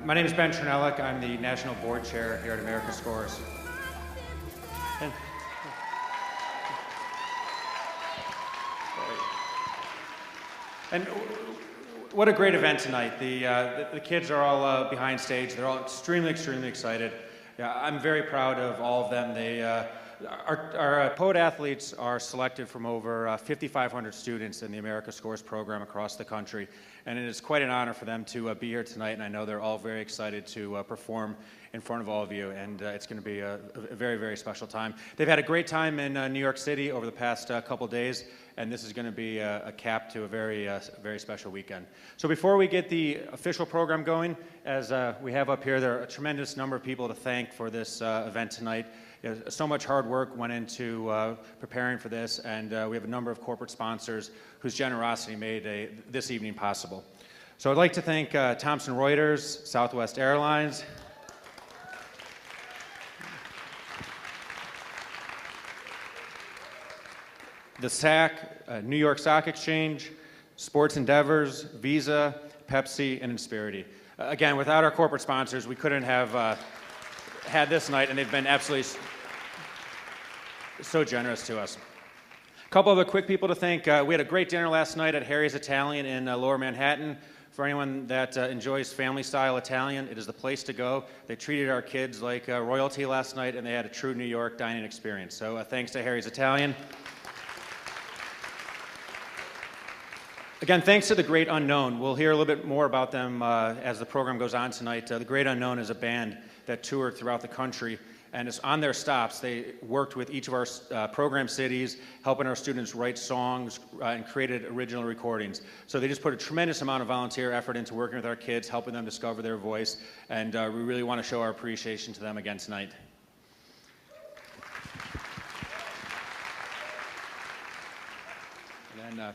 My name is Ben Chrnelich. I'm the National Board Chair here at America Scores. And what a great event tonight. The kids are all behind stage. They're all extremely excited. Yeah, I'm very proud of all of them. Our poet athletes are selected from over 5,500 students in the America Scores program across the country, and it is quite an honor for them to be here tonight, and I know they're all very excited to perform in front of all of you, and it's going to be a very special time. They've had a great time in New York City over the past couple days, and this is going to be a cap to a very special weekend. So before we get the official program going, as we have up here, there are a tremendous number of people to thank for this event tonight. So much hard work went into preparing for this, and we have a number of corporate sponsors whose generosity made this evening possible. So I'd like to thank Thomson Reuters, Southwest Airlines, the SAC, New York Stock Exchange, Sports Endeavors, Visa, Pepsi, and Insperity. Again, without our corporate sponsors, we couldn't have had this night, and they've been absolutely so generous to us. A couple other quick people to thank. We had a great dinner last night at Harry's Italian in Lower Manhattan. For anyone that enjoys family-style Italian, it is the place to go. They treated our kids like royalty last night, and they had a true New York dining experience. So thanks to Harry's Italian. Again, thanks to The Great Unknown. We'll hear a little bit more about them as the program goes on tonight. The Great Unknown is a band that toured throughout the country, and it's on their stops. They worked with each of our program cities, helping our students write songs and created original recordings. So they just put a tremendous amount of volunteer effort into working with our kids, helping them discover their voice, and we really want to show our appreciation to them again tonight. And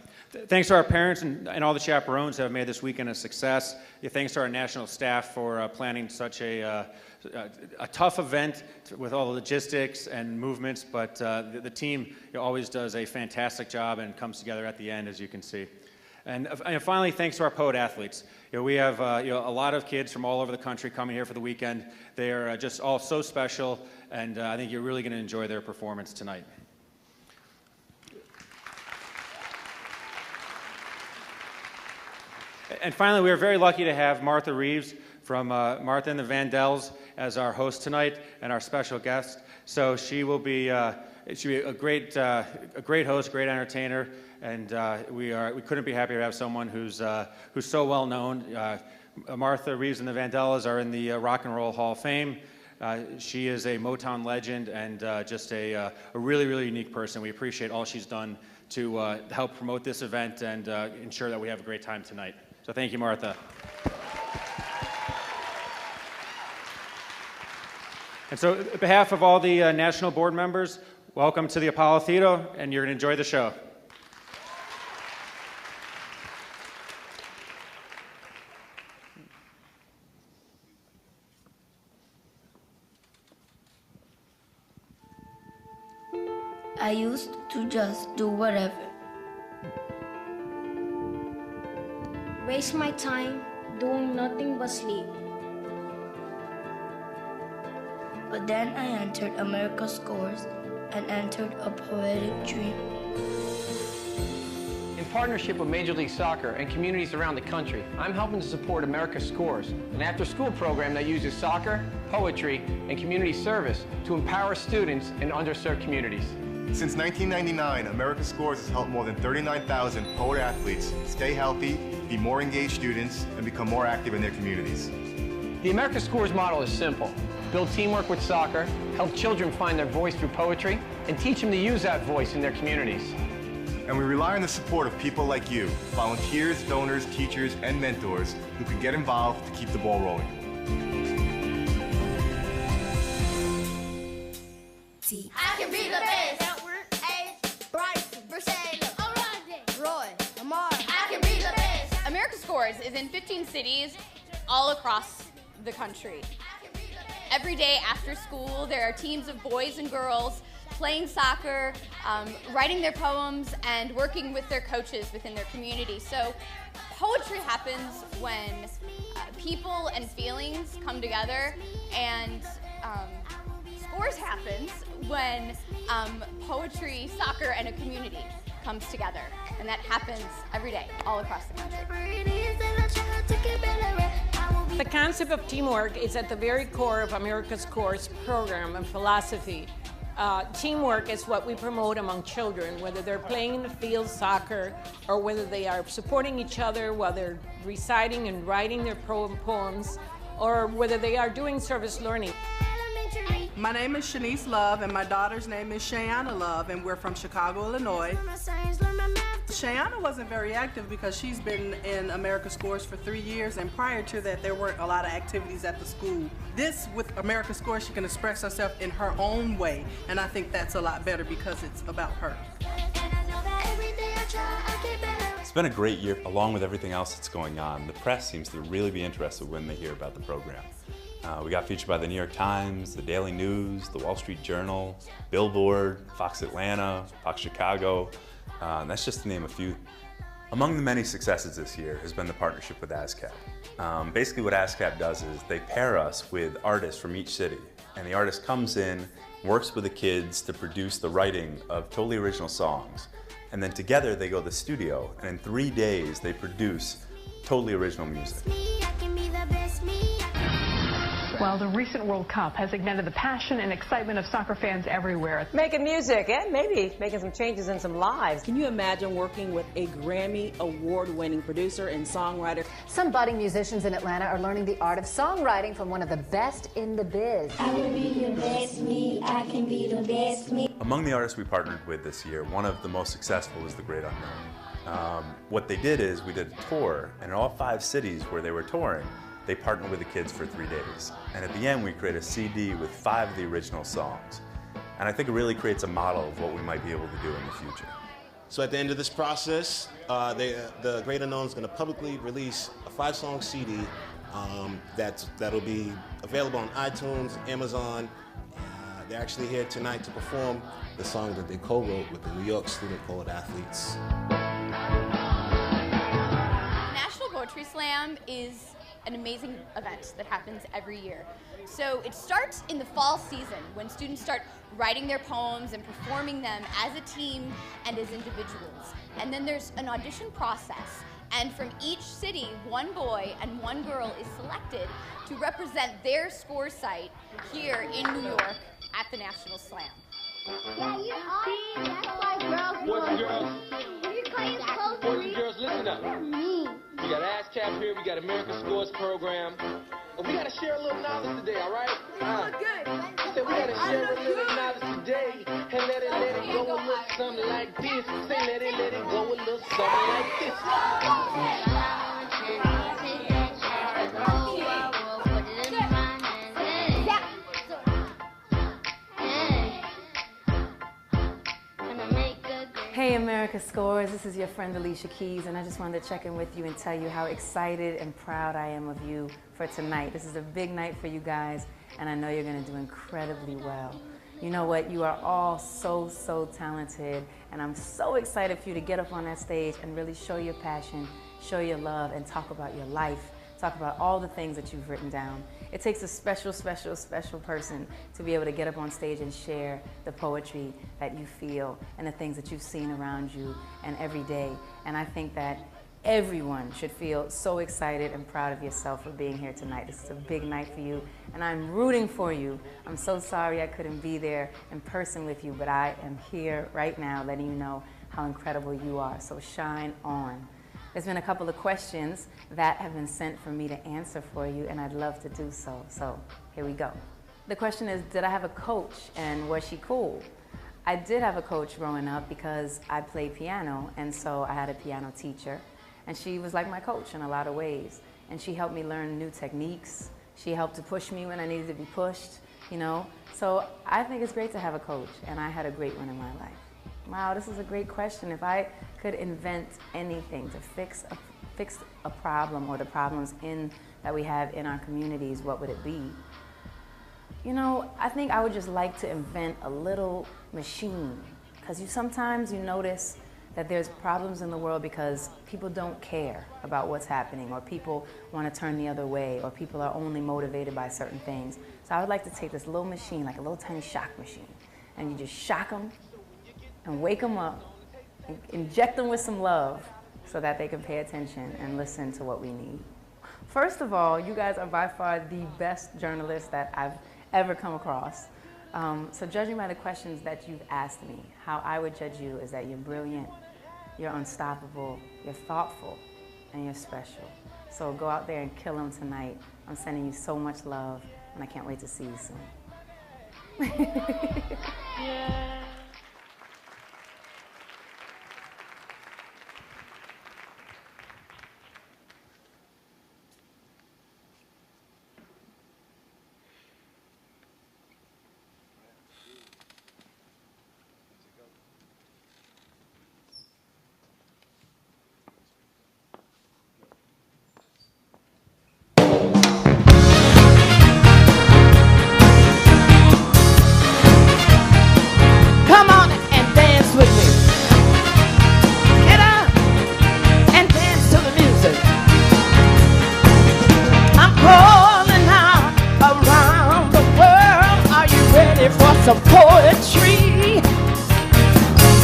thanks to our parents and all the chaperones that have made this weekend a success. Thanks to our national staff for planning such a tough event with all the logistics and movements, but the team always does a fantastic job and comes together at the end, as you can see. And finally, thanks to our poet athletes. We have a lot of kids from all over the country coming here for the weekend. They are just all so special, and I think you're really going to enjoy their performance tonight. And finally, we are very lucky to have Martha Reeves from Martha and the Vandellas as our host tonight and our special guest. So she will be a great host, great entertainer, and we couldn't be happier to have someone who's so well known. Martha Reeves and the Vandellas are in the Rock and Roll Hall of Fame. She is a Motown legend and just a really unique person. We appreciate all she's done to help promote this event and ensure that we have a great time tonight. So thank you, Martha. And so on behalf of all the national board members, welcome to the Apollo Theater, and you're going to enjoy the show. I used to just do whatever. Waste my time doing nothing but sleep. But then I entered America Scores and entered a poetic dream. In partnership with Major League Soccer and communities around the country, I'm helping to support America Scores, an after-school program that uses soccer, poetry, and community service to empower students in underserved communities. Since 1999, America Scores has helped more than 39,000 poet athletes stay healthy, be more engaged students, and become more active in their communities. The America Scores model is simple. Build teamwork with soccer, help children find their voice through poetry, and teach them to use that voice in their communities. And we rely on the support of people like you, volunteers, donors, teachers, and mentors who can get involved to keep the ball rolling. I can be the best. America Scores is in 15 cities all across the country. Every day after school, there are teams of boys and girls playing soccer, writing their poems, and working with their coaches within their community. So poetry happens when people and feelings come together, and Scores happens when poetry, soccer, and a community comes together. And that happens every day, all across the country. The concept of teamwork is at the very core of America Scores program and philosophy. Teamwork is what we promote among children, whether they're playing in the field soccer or whether they are supporting each other while they're reciting and writing their poems, or whether they are doing service learning. My name is Shanice Love, and my daughter's name is Shayana Love, and we're from Chicago, Illinois. Shayana wasn't very active because she's been in America Scores for 3 years, and prior to that, there weren't a lot of activities at the school. This, with America Scores, she can express herself in her own way, and I think that's a lot better because it's about her. It's been a great year, along with everything else that's going on. The press seems to really be interested when they hear about the program. We got featured by the New York Times, the Daily News, the Wall Street Journal, Billboard, Fox Atlanta, Fox Chicago, and that's just to name a few. Among the many successes this year has been the partnership with ASCAP. Basically what ASCAP does is they pair us with artists from each city, and the artist comes in, works with the kids to produce the writing of totally original songs, and then together they go to the studio, and in 3 days they produce totally original music. Well, the recent World Cup has ignited the passion and excitement of soccer fans everywhere. Making music and maybe making some changes in some lives. Can you imagine working with a Grammy award-winning producer and songwriter? Some budding musicians in Atlanta are learning the art of songwriting from one of the best in the biz. I can be the best me, I can be the best me. Among the artists we partnered with this year, one of the most successful was The Great Unknown. What they did is we did a tour, and in all 5 cities where they were touring, they partnered with the kids for 3 days. And at the end, we created a CD with 5 of the original songs. And I think it really creates a model of what we might be able to do in the future. So at the end of this process, the Great Unknown is going to publicly release a 5-song CD that'll be available on iTunes, Amazon. They're actually here tonight to perform the song that they co-wrote with the New York Student Poet Athletes. National Poetry Slam is an amazing event that happens every year. So it starts in the fall season when students start writing their poems and performing them as a team and as individuals. And then there's an audition process. And from each city, 1 boy and 1 girl is selected to represent their score site here in New York at the National Slam. Yeah, you are. That's why girls Boys and girls. Boys and girls, listen up. Me. We got ASCAP here, we got America Scores program. And we gotta share a little knowledge today, all right? So we gotta share a little knowledge today. And let it go a little something like this. Say let it go a little something like this. Hey America Scores, this is your friend Alicia Keys, and I just wanted to check in with you and tell you how excited and proud I am of you for tonight. This is a big night for you guys, and I know you're going to do incredibly well. You know what, you are all so talented, and I'm so excited for you to get up on that stage and really show your passion, show your love, and talk about your life, talk about all the things that you've written down. It takes a special person to be able to get up on stage and share the poetry that you feel and the things that you've seen around you and every day. And I think that everyone should feel so excited and proud of yourself for being here tonight. This is a big night for you, and I'm rooting for you. I'm so sorry I couldn't be there in person with you, but I am here right now letting you know how incredible you are. So shine on. There's been a couple of questions that have been sent for me to answer for you, and I'd love to do so. So here we go. The question is, did I have a coach, and was she cool? I did have a coach growing up because I played piano, and so I had a piano teacher, and she was like my coach in a lot of ways. And she helped me learn new techniques. She helped to push me when I needed to be pushed, you know? So I think it's great to have a coach, and I had a great one in my life. Wow, this is a great question. If I could invent anything to fix a problem or the problems that we have in our communities, what would it be? You know, I think I would just like to invent a little machine, because sometimes you notice that there's problems in the world because people don't care about what's happening, or people want to turn the other way, or people are only motivated by certain things. So I would like to take this little machine, like a little tiny shock machine, and you just shock them and wake them up, and inject them with some love so that they can pay attention and listen to what we need. First of all, you guys are by far the best journalists that I've ever come across. So judging by the questions that you've asked me, how I would judge you is that you're brilliant, you're unstoppable, you're thoughtful, and you're special. So go out there and kill them tonight. I'm sending you so much love, and I can't wait to see you soon. Come on and dance with me. Get up and dance to the music. I'm calling out around the world. Are you ready for some poetry?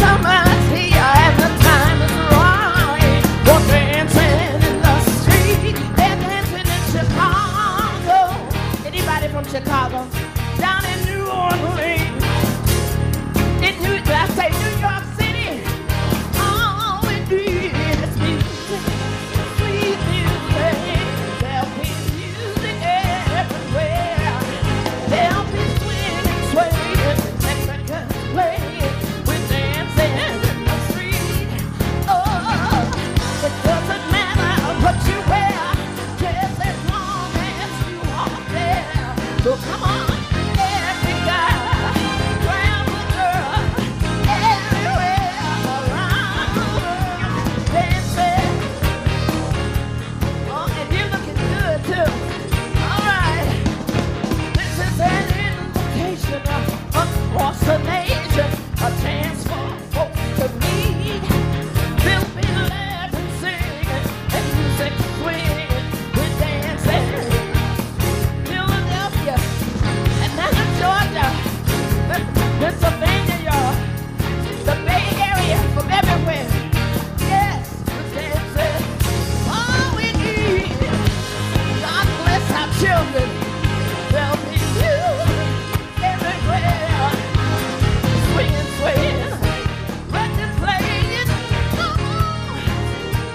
Summer's here and the time is right for dancing in the street. They're dancing in Chicago. Anybody from Chicago? Down in New Orleans. I say New York City, all we need is music, sweet music. There'll be music everywhere. There'll be swinging, swaying, Mexican playing. We're dancing in the street. Oh, it doesn't matter what you wear, just as long as you are there. So come on. Across the nation, a chance for folks to meet. They'll be laughing, singing, and music swinging. We're dancing. Philadelphia, Atlanta, Georgia, Pennsylvania, y'all. The Bay Area, from everywhere. Yes, we're dancing. All we need. God bless our children. There'll be you everywhere. Swinging, swaying, record playing, come on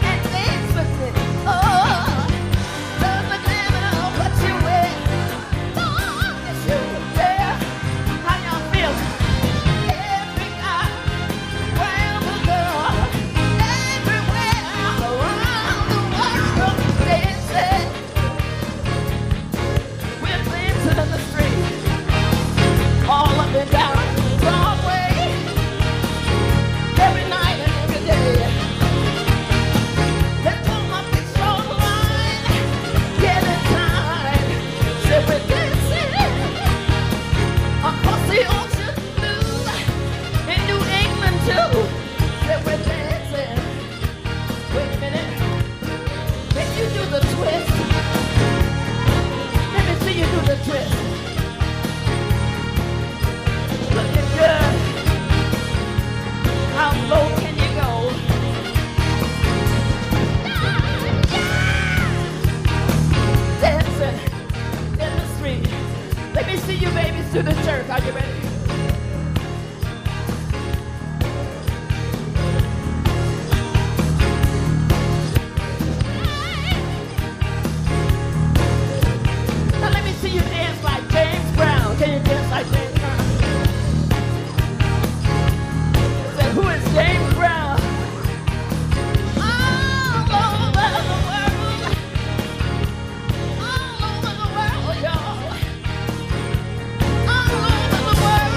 and dance with me. Oh, doesn't matter what you wear, long as you're there. How y'all feel? Every guy, wherever girl, everywhere around the world, dancing. We're dancing in the street, all up and down. Every night and every day. Let's pull up the show line. Get in time. Say we're dancing across the ocean blue. In New England too. Say we're dancing. Wait a minute. Can you do the twist? Let me see you do the twist. Looking good. How low can you go? Dancing in the street. Let me see you babies to the church. Are you ready? Now let me see you dance like James Brown. Can you dance like James Brown? Who is James Brown? All over the world. All over the world, y'all. All over the world.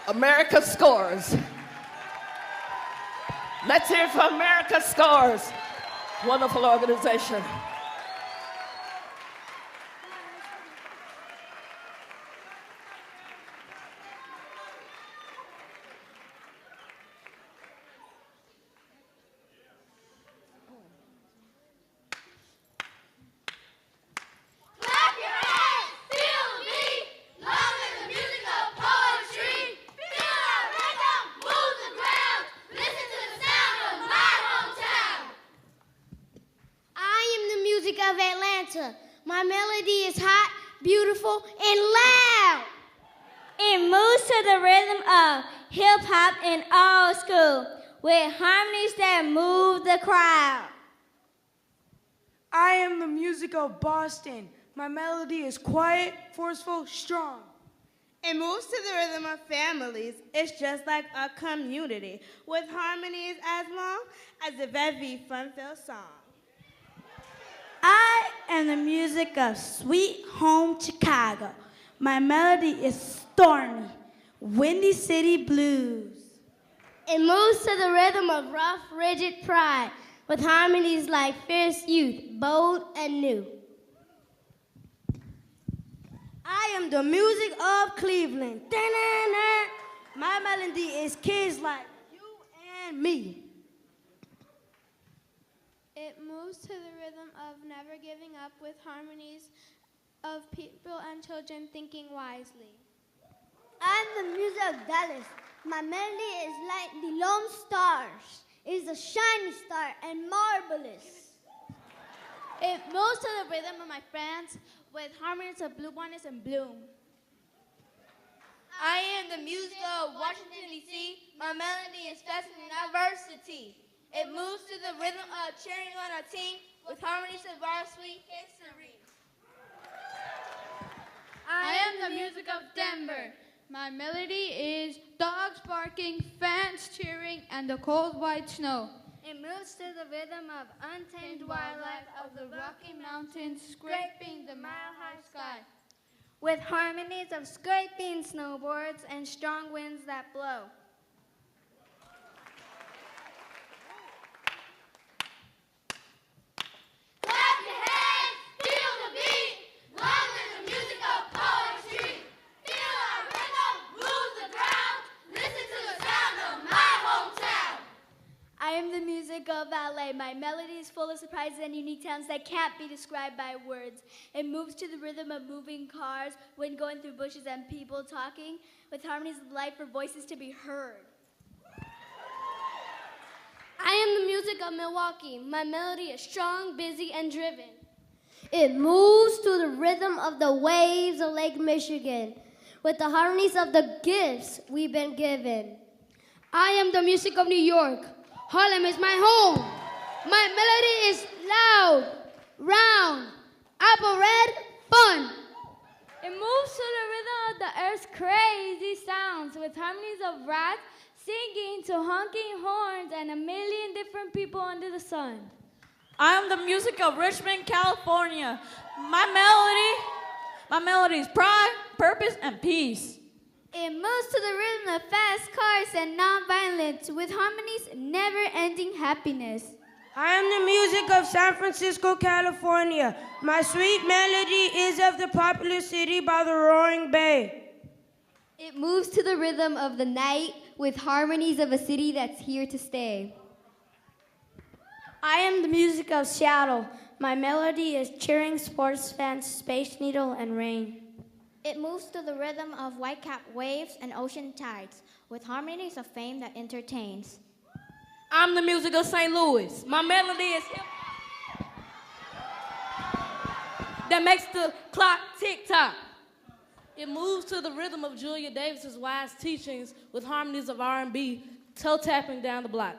America Scores. Let's hear it for America Scores. Wonderful organization. Of Atlanta. My melody is hot, beautiful, and loud. It moves to the rhythm of hip-hop and old school with harmonies that move the crowd. I am the music of Boston. My melody is quiet, forceful, strong. It moves to the rhythm of families. It's just like a community with harmonies as long as a very fun-filled song. I am the music of Sweet Home Chicago. My melody is stormy, windy city blues. It moves to the rhythm of rough, rigid pride with harmonies like fierce youth, bold and new. I am the music of Cleveland. Da-na-na. My melody is kids like you and me. It moves to the rhythm of never giving up with harmonies of people and children thinking wisely. I'm the music of Dallas. My melody is like the lone stars. It is a shiny star and marvelous. It moves to the rhythm of my friends with harmonies of bluebonnets and bloom. I am the music of Washington, D.C. My melody is fast and diversity. It moves to the rhythm of cheering on a team with harmonies of our sweet history. I am the music of Denver. My melody is dogs barking, fans cheering, and the cold white snow. It moves to the rhythm of untamed Wildlife of the Rocky Mountains scraping the mile-high sky. with harmonies of scraping snowboards and strong winds that blow. Clap your hands, feel the beat, long live the music of poetry. Feel our rhythm, move the ground, listen to the sound of my hometown. I am the music of ballet. My melody is full of surprises and unique sounds that can't be described by words. It moves to the rhythm of moving cars, wind going through bushes, and people talking, with harmonies of light for voices to be heard. I am the music of Milwaukee. My melody is strong, busy, and driven. It moves to the rhythm of the waves of Lake Michigan, with the harmonies of the gifts we've been given. I am the music of New York. Harlem is my home. My melody is loud, round, apple red, fun. It moves to the rhythm of the earth's crazy sounds with harmonies of rats singing to honking horns and a million different people under the sun. I am the music of Richmond, California. My melody is pride, purpose, and peace. It moves to the rhythm of fast cars and nonviolence with harmonies never-ending happiness. I am the music of San Francisco, California. My sweet melody is of the popular city by the roaring bay. It moves to the rhythm of the night with harmonies of a city that's here to stay. I am the music of Seattle. My melody is cheering sports fans, Space Needle, and Rain. It moves to the rhythm of white-capped waves and ocean tides with harmonies of fame that entertains. I'm the music of St. Louis. My melody is hip that makes the clock tick-tock. It moves to the rhythm of Julia Davis's wise teachings with harmonies of R&B, toe-tapping down the block.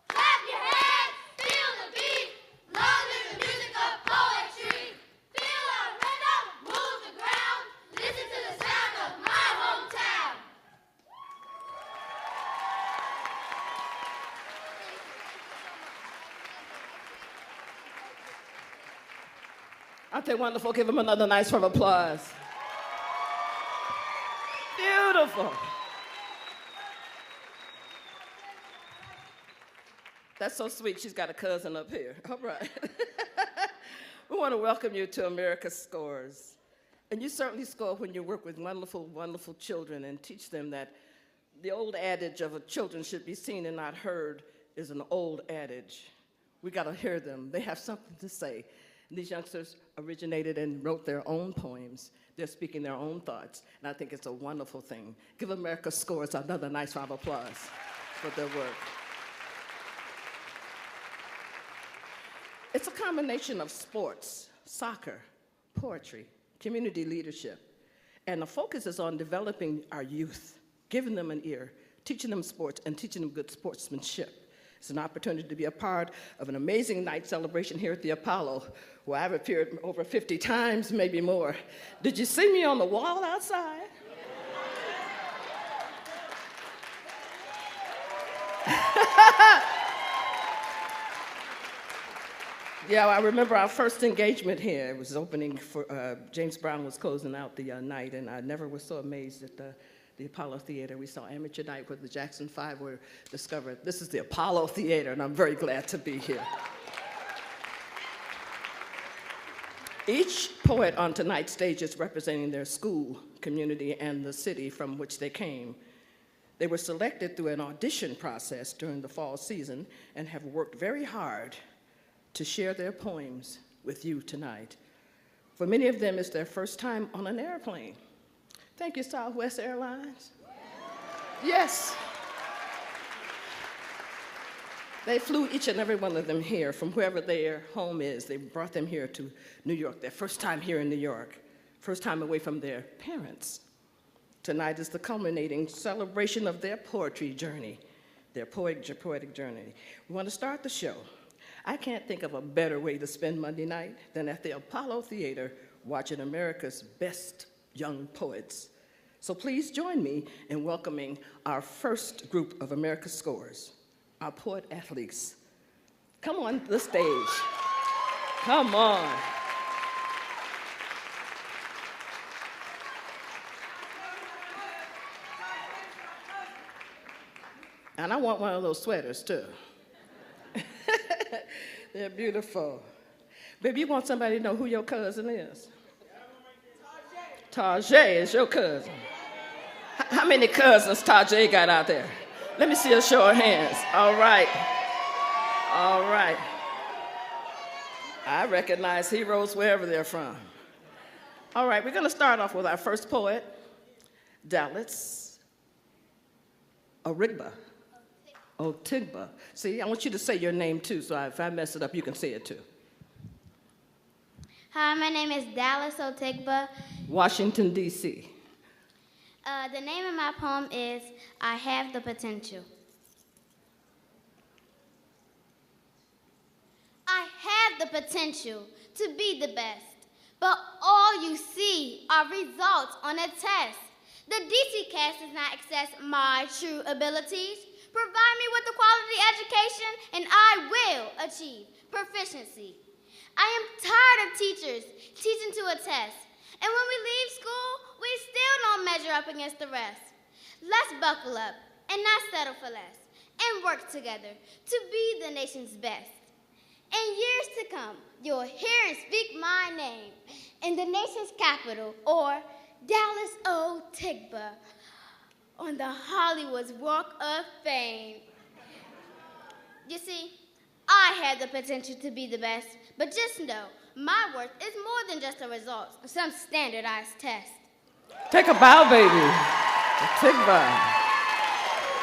Clap your hands, feel the beat, long live the music of poetry. Feel our rhythm, move the ground, listen to the sound of my hometown. Aren't they wonderful? Give them another nice round of applause. Beautiful. That's so sweet. She's got a cousin up here. All right. We want to welcome you to America Scores. And you certainly score when you work with wonderful, wonderful children and teach them that the old adage of a children should be seen and not heard is an old adage. We got to hear them. They have something to say. And these youngsters originated and wrote their own poems. They're speaking their own thoughts. And I think it's a wonderful thing. Give America Scores another nice round of applause for their work. It's a combination of sports, soccer, poetry, community leadership. And the focus is on developing our youth, giving them an ear, teaching them sports, and teaching them good sportsmanship. It's an opportunity to be a part of an amazing night celebration here at the Apollo, where I've appeared over 50 times, maybe more. Did you see me on the wall outside? Yeah, I remember our first engagement here. It was opening for, James Brown was closing out the night, and I never was so amazed at the Apollo Theater. We saw Amateur Night where the Jackson Five were discovered. This is the Apollo Theater, and I'm very glad to be here. Each poet on tonight's stage is representing their school, community, and the city from which they came. They were selected through an audition process during the fall season and have worked very hard to share their poems with you tonight. For many of them, it's their first time on an airplane. Thank you, Southwest Airlines. Yes. They flew each and every one of them here from wherever their home is. They brought them here to New York, their first time here in New York, first time away from their parents. Tonight is the culminating celebration of their poetry journey, their poetic journey. We want to start the show. I can't think of a better way to spend Monday night than at the Apollo Theater watching America's best young poets. So please join me in welcoming our first group of America Scores, our poet athletes. Come on the stage. Come on. And I want one of those sweaters too. They're beautiful. Baby, you want somebody to know who your cousin is? Tajay is your cousin. How many cousins Tajay got out there? Let me see a show of hands. All right. All right. I recognize heroes wherever they're from. All right, we're going to start off with our first poet, Dallas Origba. Otigba. See, I want you to say your name too, so if I mess it up, you can say it too. Hi, my name is Dallas Otigba. Washington, D.C. The name of my poem is I Have the Potential. I have the potential to be the best, but all you see are results on a test. The DC cast does not access my true abilities. Provide me with a quality education, and I will achieve proficiency. I am tired of teachers teaching to a test, and when we leave school, we still don't measure up against the rest. Let's buckle up and not settle for less, and work together to be the nation's best. In years to come, you'll hear and speak my name in the nation's capital, or Dallas Otigba, on the Hollywood's Walk of Fame. You see, I have the potential to be the best, but just know my worth is more than just a result of some standardized test. Take a bow, baby. Otigba.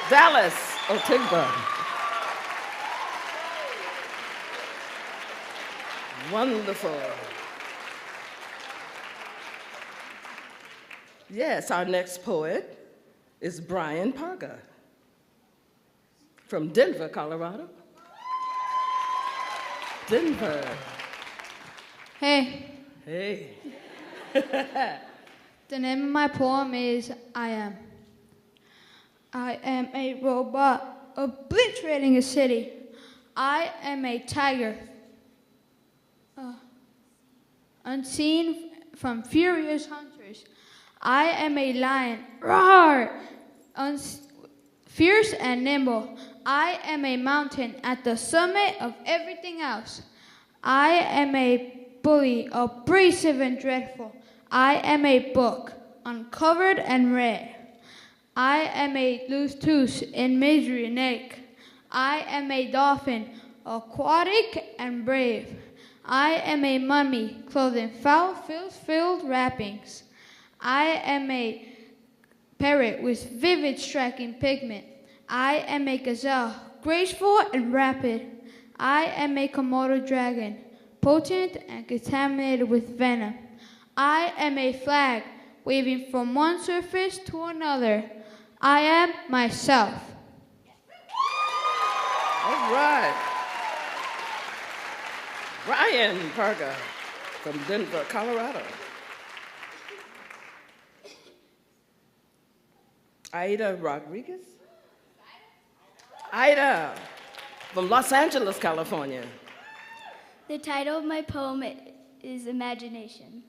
Dallas Otigba. Wonderful. Yes, our next poet is Brian Parga from Denver, Colorado. Denver. Hey. Hey. The name of my poem is I Am. I am a robot obliterating a city. I am a tiger. unseen from furious hunters. I am a lion, roar, fierce and nimble. I am a mountain at the summit of everything else. I am a bully, abrasive and dreadful. I am a book, uncovered and rare. I am a loose tooth in misery and ache. I am a dolphin, aquatic and brave. I am a mummy, clothed in foul, filth-filled wrappings. I am a parrot with vivid, striking pigment. I am a gazelle, graceful and rapid. I am a Komodo dragon, potent and contaminated with venom. I am a flag, waving from one surface to another. I am myself. All right. Ryan Parga from Denver, Colorado. Ida Rodriguez. Ida from Los Angeles, California. The title of my poem is Imagination.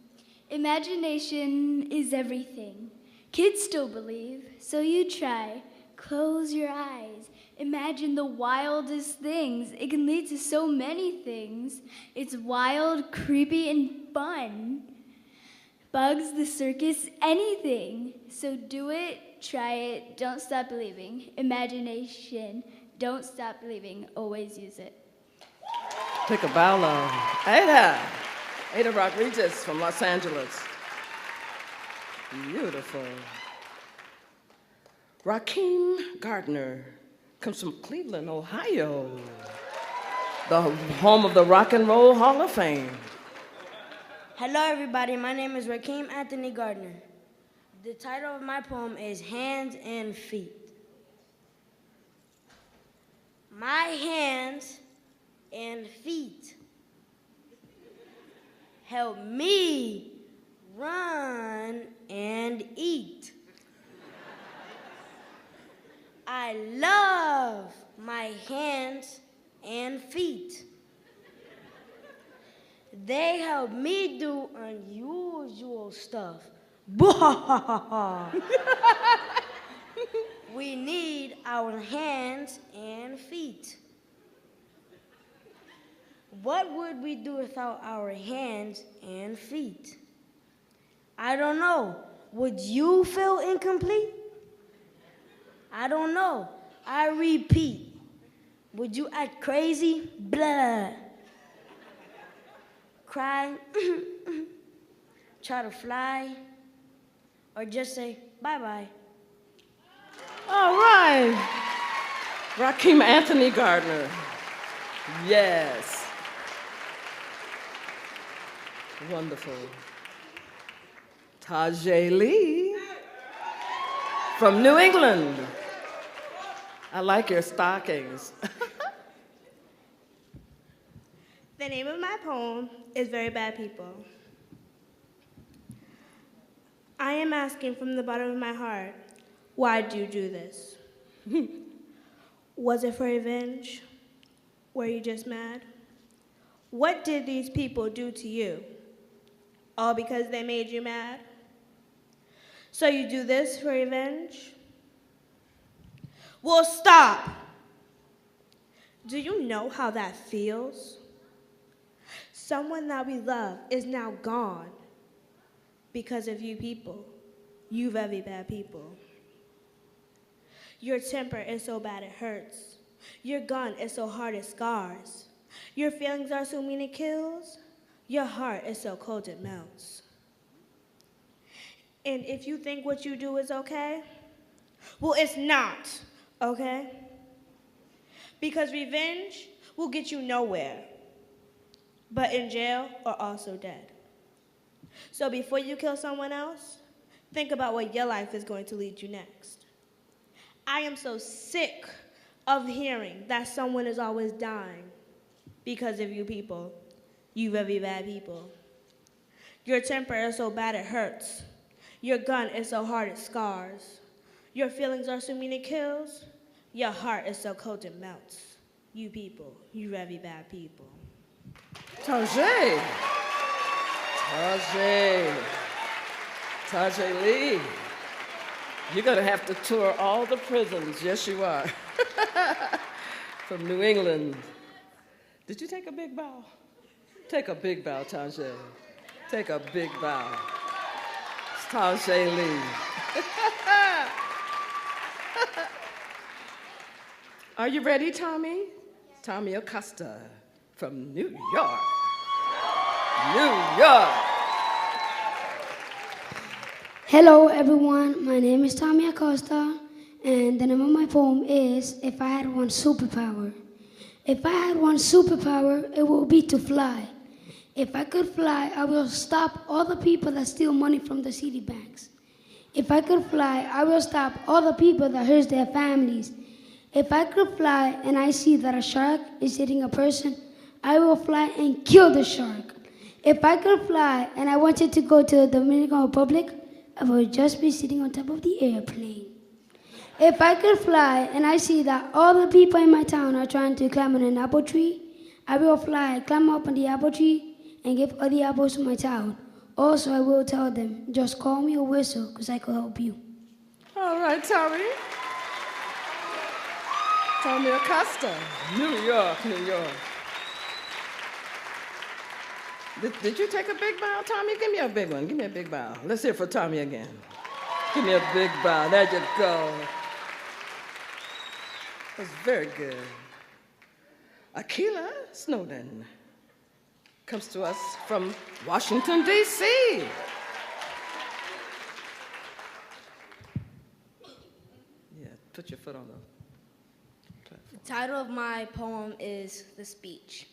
Imagination is everything. Kids still believe, so you try. Close your eyes. Imagine the wildest things. It can lead to so many things. It's wild, creepy, and fun. Bugs, the circus, anything. So do it, try it, don't stop believing. Imagination, don't stop believing, always use it. Take a bow low. Ada. Ada Rodriguez from Los Angeles. Beautiful. Rakeem Gardner comes from Cleveland, Ohio, the home of the Rock and Roll Hall of Fame. Hello, everybody. My name is Rakeem Anthony Gardner. The title of my poem is Hands and Feet. My hands and feet help me run and eat. I love my hands and feet. They help me do unusual stuff. We need our hands and feet. What would we do without our hands and feet? I don't know. Would you feel incomplete? I don't know. I repeat. Would you act crazy? Blah. Cry? Try to fly? Or just say bye-bye? All right. Rakeem Anthony Gardner. Yes. Wonderful. Tajay Lee from New England. I like your stockings. The name of my poem is Very Bad People. I am asking from the bottom of my heart, why'd you do this? Was it for revenge? Were you just mad? What did these people do to you? All because they made you mad? So you do this for revenge? Well, stop! Do you know how that feels? Someone that we love is now gone because of you people. You very bad people. Your temper is so bad it hurts. Your gun is so hard it scars. Your feelings are so mean it kills. Your heart is so cold it melts. And if you think what you do is okay, well, it's not, okay? Because revenge will get you nowhere, but in jail or also dead. So before you kill someone else, think about what your life is going to lead you next. I am so sick of hearing that someone is always dying because of you people, you very bad people. Your temper is so bad it hurts. Your gun is so hard it scars. Your feelings are so mean it kills. Your heart is so cold it melts. You people, you very bad people. Tajay. Tajay Lee, you're going to have to tour all the prisons. Yes, you are. From New England. Did you take a big bow? Take a big bow, Tajay. Take a big bow. It's Tajay Lee. Are you ready, Tommy? Tommy Acosta from New York. New York. Hello, everyone. My name is Tommy Acosta, and the name of my poem is If I Had One Superpower. If I had one superpower, it would be to fly. If I could fly, I will stop all the people that steal money from the city banks. If I could fly, I will stop all the people that hurt their families. If I could fly and I see that a shark is eating a person, I will fly and kill the shark. If I could fly and I wanted to go to the Dominican Republic, I would just be sitting on top of the airplane. If I could fly and I see that all the people in my town are trying to climb on an apple tree, I will fly, climb up on the apple tree, and give all the apples to my town. Also, I will tell them, just call me or whistle, because I could help you. All right, Tommy. Tommy Acosta, New York, New York. Did you take a big bow, Tommy? Give me a big one. Give me a big bow. Let's hear it for Tommy again. Give me a big bow. There you go. That's very good. Akila Snowden comes to us from Washington, D.C. Yeah, put your foot on the platform. The title of my poem is The Speech.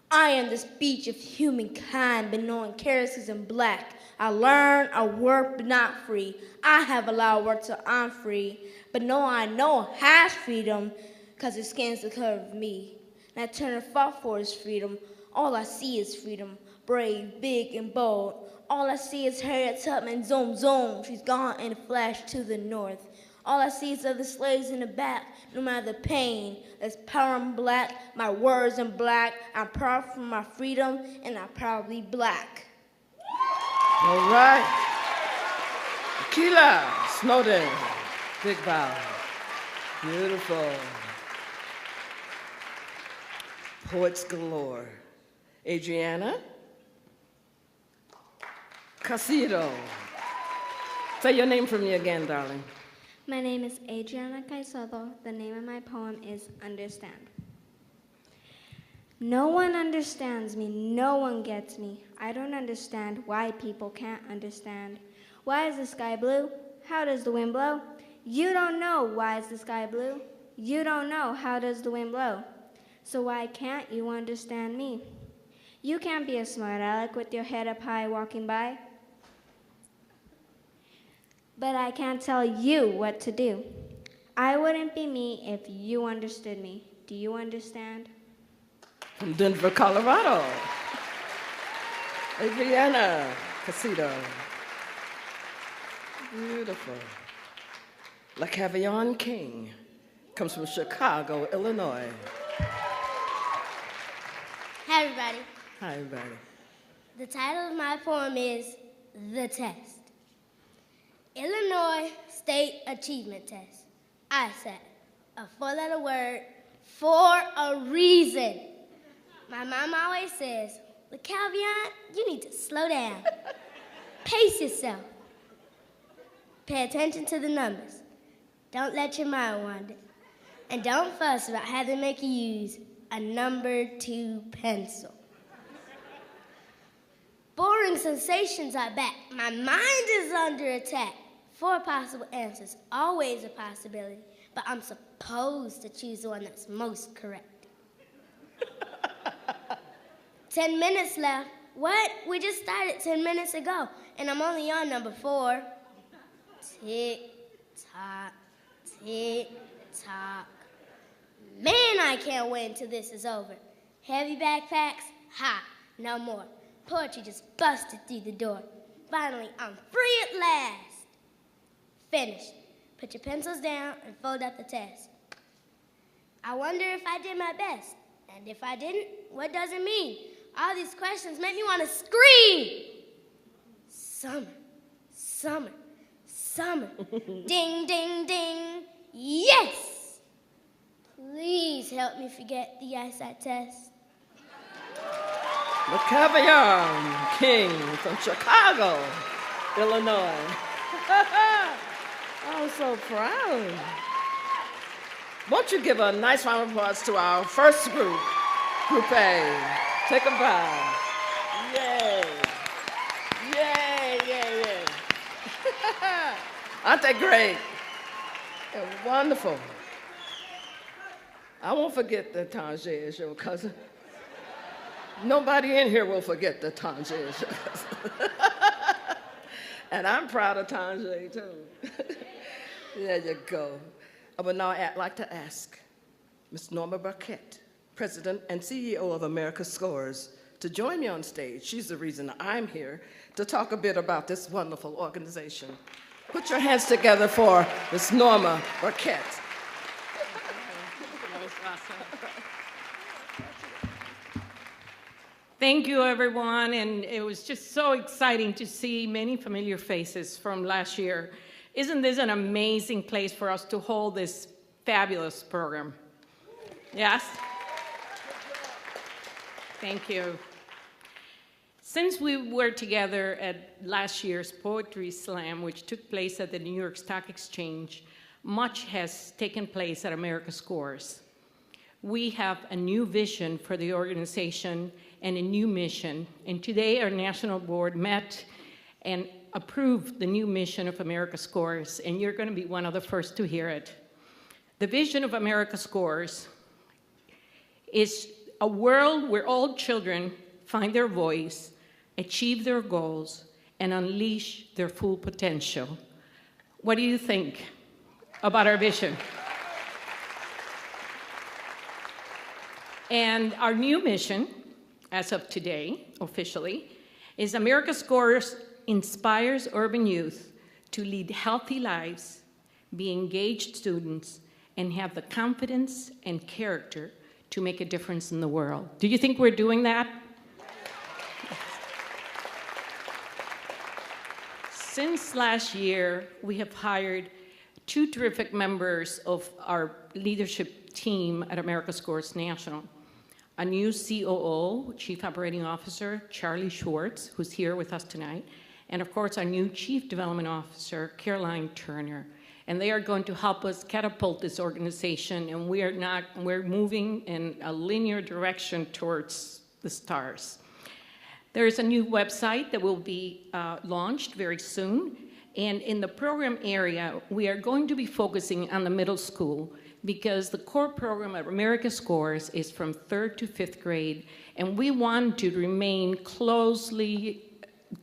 I am the speech of humankind, but no one cares because I'm black. I learn, I work, but not free. I have allowed work till I'm free, but no one I know has freedom because it scans the color of me. And I turn and fought for his freedom. All I see is freedom, brave, big, and bold. All I see is Harriet Tubman, zoom, zoom. She's gone in a flash to the north. All I see is other slaves in the back, no matter the pain. There's power in black, my words in black. I'm proud for my freedom, and I'm proudly black. All right. Akila Snowden, big bow. Beautiful. Poets galore. Adriana Casido. Say your name for me again, darling. My name is Adriana Caicedo. The name of my poem is Understand. No one understands me. No one gets me. I don't understand why people can't understand. Why is the sky blue? How does the wind blow? You don't know why is the sky blue. You don't know how does the wind blow. So why can't you understand me? You can't be a smart aleck with your head up high walking by. But I can't tell you what to do. I wouldn't be me if you understood me. Do you understand? From Denver, Colorado. Adriana Casido. Beautiful. LaCavion King comes from Chicago, Illinois. Hi, everybody. Hi, everybody. The title of my poem is The Test. Illinois State Achievement Test. I said, a four-letter word for a reason. My mom always says, LaCavion, you need to slow down. Pace yourself. Pay attention to the numbers. Don't let your mind wander. And don't fuss about how they make you use a number 2 pencil. Boring sensations are back. My mind is under attack. 4 possible answers, always a possibility, but I'm supposed to choose the one that's most correct. 10 minutes left. What? We just started 10 minutes ago, and I'm only on number 4. Tick, tock, tick, tock. Man, I can't wait until this is over. Heavy backpacks? Ha, no more. Poetry just busted through the door. Finally, I'm free at last. Finished. Put your pencils down and fold up the test. I wonder if I did my best. And if I didn't, what does it mean? All these questions make me want to scream. Summer, summer, summer. Ding, ding, ding. Yes! Please help me forget the eyesight test. The Caviar King from Chicago, Illinois. I'm so proud. Won't you give a nice round of applause to our first group, Group A. Take a bow. Yay. Yay, yay, yay. Aren't they great? They're wonderful. I won't forget that Tangier is your cousin. Nobody in here will forget that Tangier is your cousin. And I'm proud of Tangier, too. There you go. I would now like to ask Ms. Norma Barquet, President and CEO of America Scores, to join me on stage. She's the reason I'm here, to talk a bit about this wonderful organization. Put your hands together for Ms. Norma Barquet. Thank you, everyone, and it was just so exciting to see many familiar faces from last year. Isn't this an amazing place for us to hold this fabulous program? Yes? Thank you. Since we were together at last year's Poetry Slam, which took place at the New York Stock Exchange, much has taken place at America Scores. We have a new vision for the organization and a new mission, and today our national board met and approved the new mission of America Scores, and you're going to be one of the first to hear it. The vision of America Scores is a world where all children find their voice, achieve their goals, and unleash their full potential. What do you think about our vision? And our new mission, as of today, officially, is America Scores inspires urban youth to lead healthy lives, be engaged students, and have the confidence and character to make a difference in the world. Do you think we're doing that? Since last year, we have hired 2 terrific members of our leadership team at America Scores National. A new COO, Chief Operating Officer, Charlie Schwartz, who's here with us tonight, and of course, our new Chief Development Officer, Caroline Turner. And they are going to help us catapult this organization, and we're moving in a linear direction towards the stars. There is a new website that will be launched very soon, and in the program area, we are going to be focusing on the middle school, because the core program at America Scores is from 3rd to 5th grade, and we want to remain closely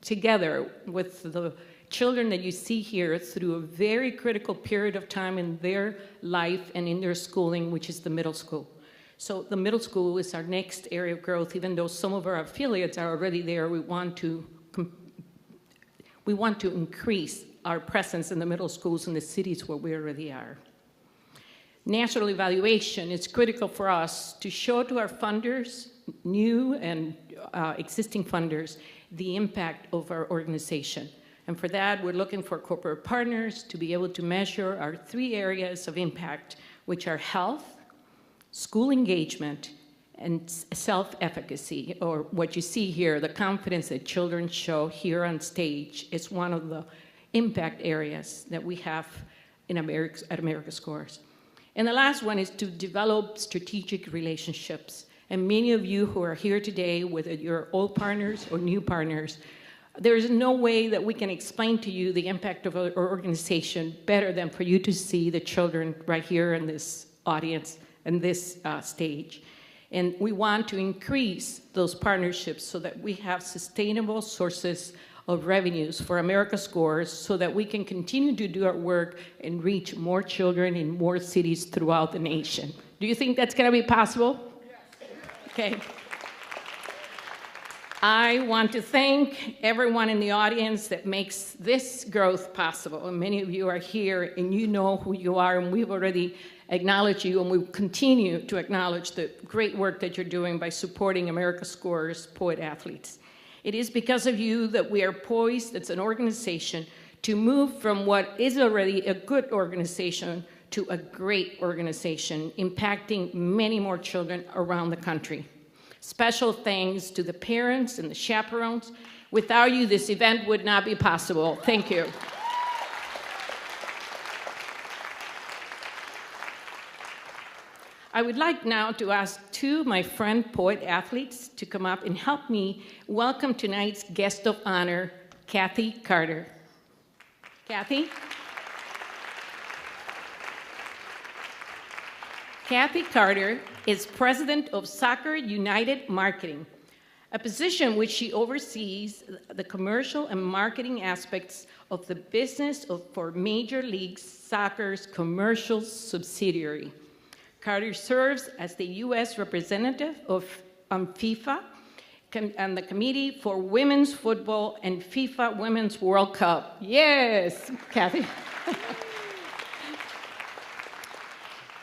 together with the children that you see here through a very critical period of time in their life and in their schooling, which is the middle school. So the middle school is our next area of growth. Even though some of our affiliates are already there, we want to increase our presence in the middle schools in the cities where we already are. National evaluation is critical for us to show to our funders, new and existing funders, the impact of our organization. And for that, we're looking for corporate partners to be able to measure our 3 areas of impact, which are health, school engagement, and self-efficacy, or what you see here, the confidence that children show here on stage is one of the impact areas that we have in at America Scores. And the last one is to develop strategic relationships. And many of you who are here today, whether you're old partners or new partners, there is no way that we can explain to you the impact of our organization better than for you to see the children right here in this audience and this stage. And we want to increase those partnerships so that we have sustainable sources of revenues for America Scores so that we can continue to do our work and reach more children in more cities throughout the nation. Do you think that's going to be possible? Okay. I want to thank everyone in the audience that makes this growth possible. And many of you are here and you know who you are, and we've already acknowledge you, and we continue to acknowledge the great work that you're doing by supporting America Scores Poet Athletes. It is because of you that we are poised as an organization to move from what is already a good organization to a great organization, impacting many more children around the country. Special thanks to the parents and the chaperones. Without you, this event would not be possible. Thank you. I would like now to ask two of my friend poet athletes to come up and help me welcome tonight's guest of honor, Kathy Carter. Kathy? Kathy Carter is president of Soccer United Marketing, a position which she oversees the commercial and marketing aspects of the business for Major League Soccer's commercial subsidiary. Carter serves as the U.S. representative of FIFA and the Committee for Women's Football and FIFA Women's World Cup. Yes, Kathy.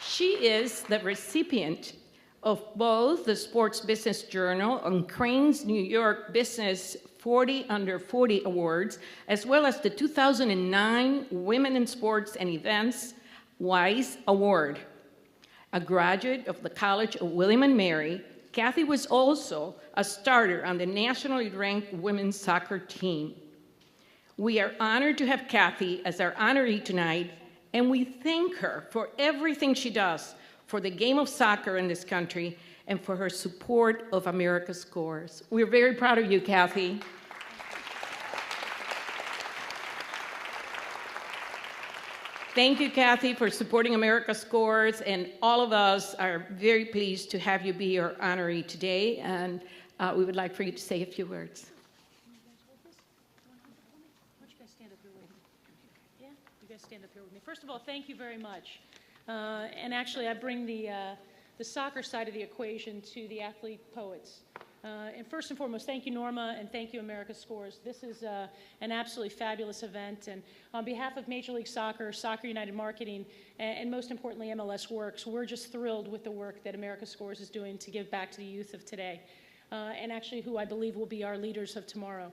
She is the recipient of both the Sports Business Journal and Crane's New York Business 40 Under 40 Awards, as well as the 2009 Women in Sports and Events WISE Award. A graduate of the College of William & Mary, Kathy was also a starter on the nationally ranked women's soccer team. We are honored to have Kathy as our honoree tonight, and we thank her for everything she does for the game of soccer in this country and for her support of America Scores. We're very proud of you, Kathy. Thank you, Kathy, for supporting America Scores, and all of us are very pleased to have you be our honoree today, and we would like for you to say a few words. Stand up here with me. First of all, thank you very much. And actually, I bring the soccer side of the equation to the athlete poets. And first and foremost, thank you, Norma, and thank you, America Scores. This is an absolutely fabulous event. And on behalf of Major League Soccer, Soccer United Marketing, and most importantly, MLS Works, we're just thrilled with the work that America Scores is doing to give back to the youth of today, and actually who I believe will be our leaders of tomorrow.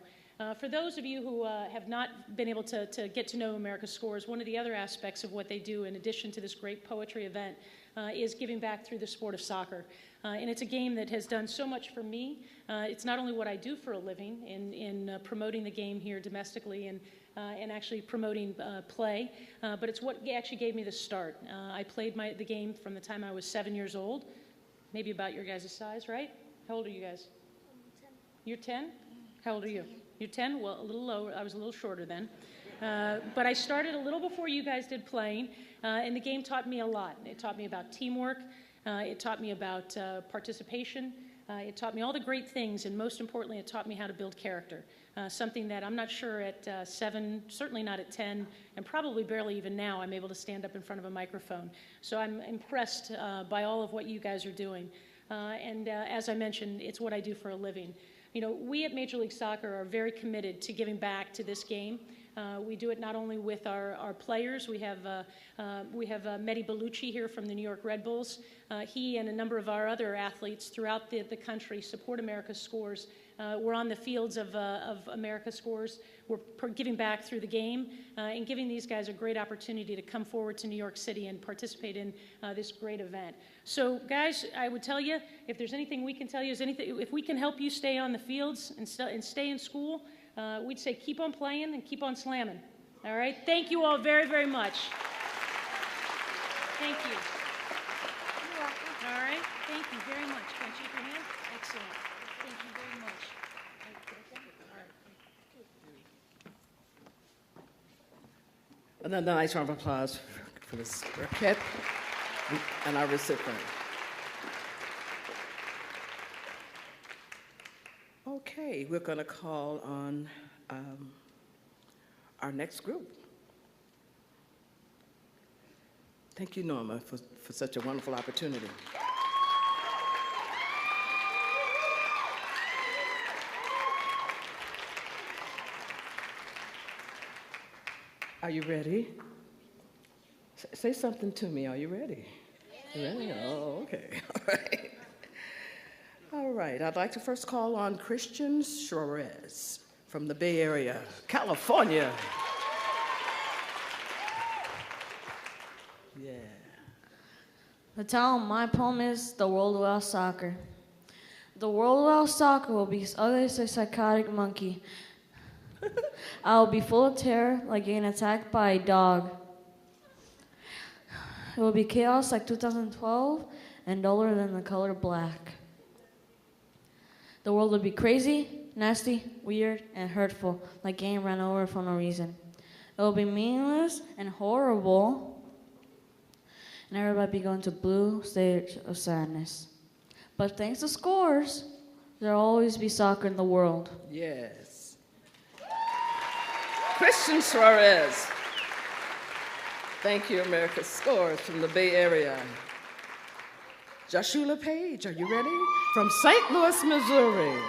For those of you who have not been able to get to know America Scores, one of the other aspects of what they do, in addition to this great poetry event, is giving back through the sport of soccer. And it's a game that has done so much for me. It's not only what I do for a living in promoting the game here domestically and actually promoting play, but it's what actually gave me the start. I played the game from the time I was 7 years old, maybe about your guys' size, right? How old are you guys? 10. You're 10? How old are you? You're 10? Well, a little lower. I was a little shorter then. But I started a little before you guys did playing, and the game taught me a lot. It taught me about teamwork. It taught me about participation. It taught me all the great things, and most importantly, it taught me how to build character, something that I'm not sure at 7, certainly not at 10, and probably barely even now I'm able to stand up in front of a microphone. So I'm impressed by all of what you guys are doing. And as I mentioned, it's what I do for a living. You know, we at Major League Soccer are very committed to giving back to this game. We do it not only with our players. We have Mehdi Bellucci here from the New York Red Bulls. He and a number of our other athletes throughout the country support America Scores. We're on the fields of America Scores. We're giving back through the game and giving these guys a great opportunity to come forward to New York City and participate in this great event. So, guys, I would tell you, if there's anything we can tell you, if we can help you stay on the fields and stay in school, we'd say keep on playing and keep on slamming. All right? Thank you all very, very much. Thank you. You're welcome. All right? Thank you very much. Can I shake your hand? Excellent. Thank you very much. Another nice round of applause for Ms. Barquet and our recipient. Okay, we're going to call on our next group. Thank you, Norma, for such a wonderful opportunity. Are you ready? Say something to me. Are you ready? You ready? Oh, okay. All right. All right. I'd like to first call on Christian Suarez from the Bay Area, California. Yeah. The title of my poem is The World Without Soccer. The world without soccer will be ugly as a psychotic monkey. I will be full of terror like getting attacked by a dog. It will be chaos like 2012 and duller than the color black. The world will be crazy, nasty, weird, and hurtful, like getting run over for no reason. It will be meaningless and horrible, and everybody be going to blue stage of sadness. But thanks to scores, there'll always be soccer in the world. Yes. Christian Suarez. Thank you, America. Scores from the Bay Area. Joshua Page, are you ready? From St. Louis, Missouri.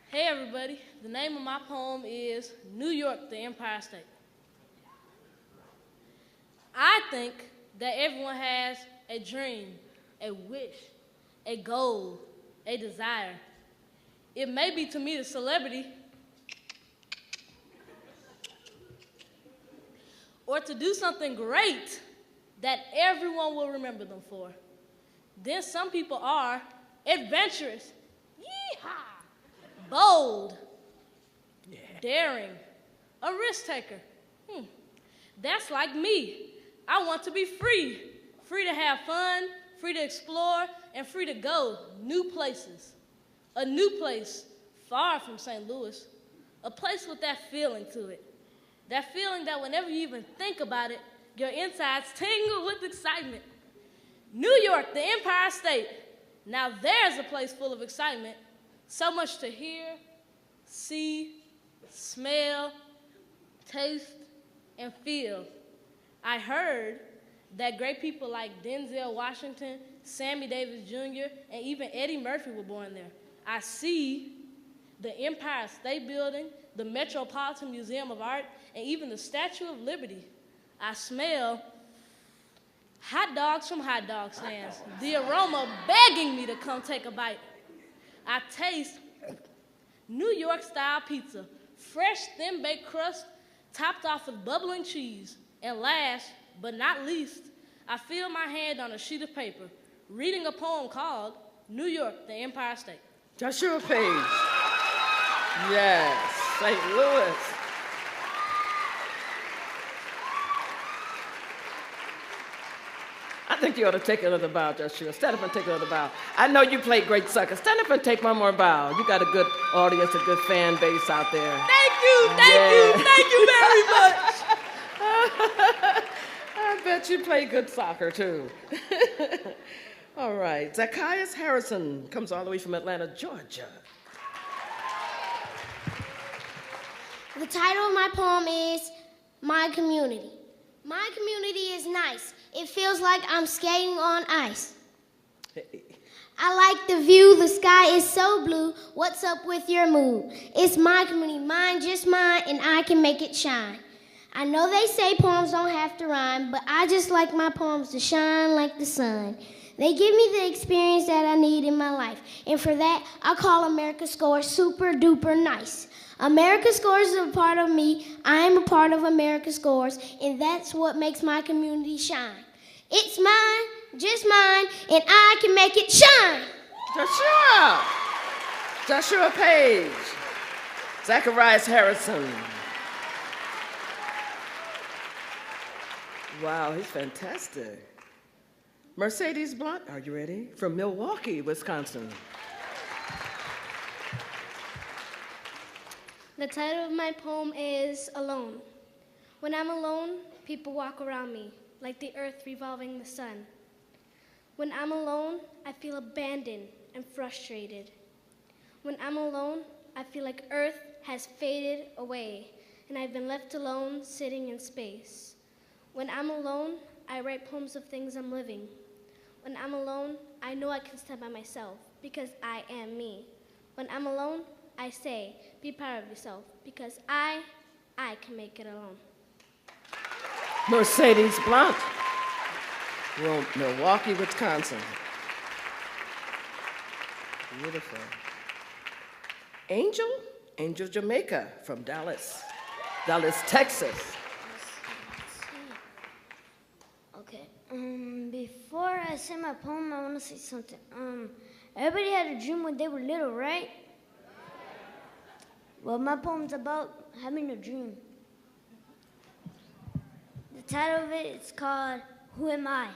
Hey everybody, the name of my poem is New York, the Empire State. I think that everyone has a dream, a wish, a goal, a desire. It may be to meet a celebrity or to do something great that everyone will remember them for. Then some people are adventurous, yeehaw, bold, daring, a risk taker. That's like me. I want to be free, free to have fun, free to explore, and free to go new places. A new place far from St. Louis, a place with that feeling to it. That feeling that whenever you even think about it, your insides tingle with excitement. New York, the Empire State. Now there's a place full of excitement. So much to hear, see, smell, taste, and feel. I heard that great people like Denzel Washington, Sammy Davis Jr., and even Eddie Murphy were born there. I see the Empire State Building, the Metropolitan Museum of Art, and even the Statue of Liberty. I smell hot dogs from hot dog stands, the aroma begging me to come take a bite. I taste New York-style pizza, fresh thin-baked crust topped off with bubbling cheese. And last but not least, I feel my hand on a sheet of paper, reading a poem called New York, the Empire State. Joshua Page. Yes, St. Louis. I think you ought to take another bow, Joshua. Stand up and take another bow. I know you play great soccer. Stand up and take one more bow. You got a good audience, a good fan base out there. Thank you very much. I bet you play good soccer, too. All right. Zacchaeus Harrison comes all the way from Atlanta, Georgia. The title of my poem is My Community. My community is nice. It feels like I'm skating on ice. I like the view. The sky is so blue. What's up with your mood? It's my community, mine, just mine, and I can make it shine. I know they say poems don't have to rhyme, but I just like my poems to shine like the sun. They give me the experience that I need in my life, and for that, I call America Scores super duper nice. America Scores is a part of me. I am a part of America Scores, and that's what makes my community shine. It's mine, just mine, and I can make it shine. Joshua Page. Zacchaeus Harrison. Wow, he's fantastic. Mercedes Blunt, are you ready? From Milwaukee, Wisconsin. The title of my poem is Alone. When I'm alone, people walk around me, like the earth revolving the sun. When I'm alone, I feel abandoned and frustrated. When I'm alone, I feel like earth has faded away, and I've been left alone, sitting in space. When I'm alone, I write poems of things I'm living. When I'm alone, I know I can stand by myself, because I am me. When I'm alone, I say, be proud of yourself, because I can make it alone. Mercedes Blunt, Milwaukee, Wisconsin. Beautiful. Angel Jamaica from Dallas, Texas. Okay. Before I say my poem, I want to say something. Everybody had a dream when they were little, right? Well, my poem's about having a dream. The title of it is called Who Am I?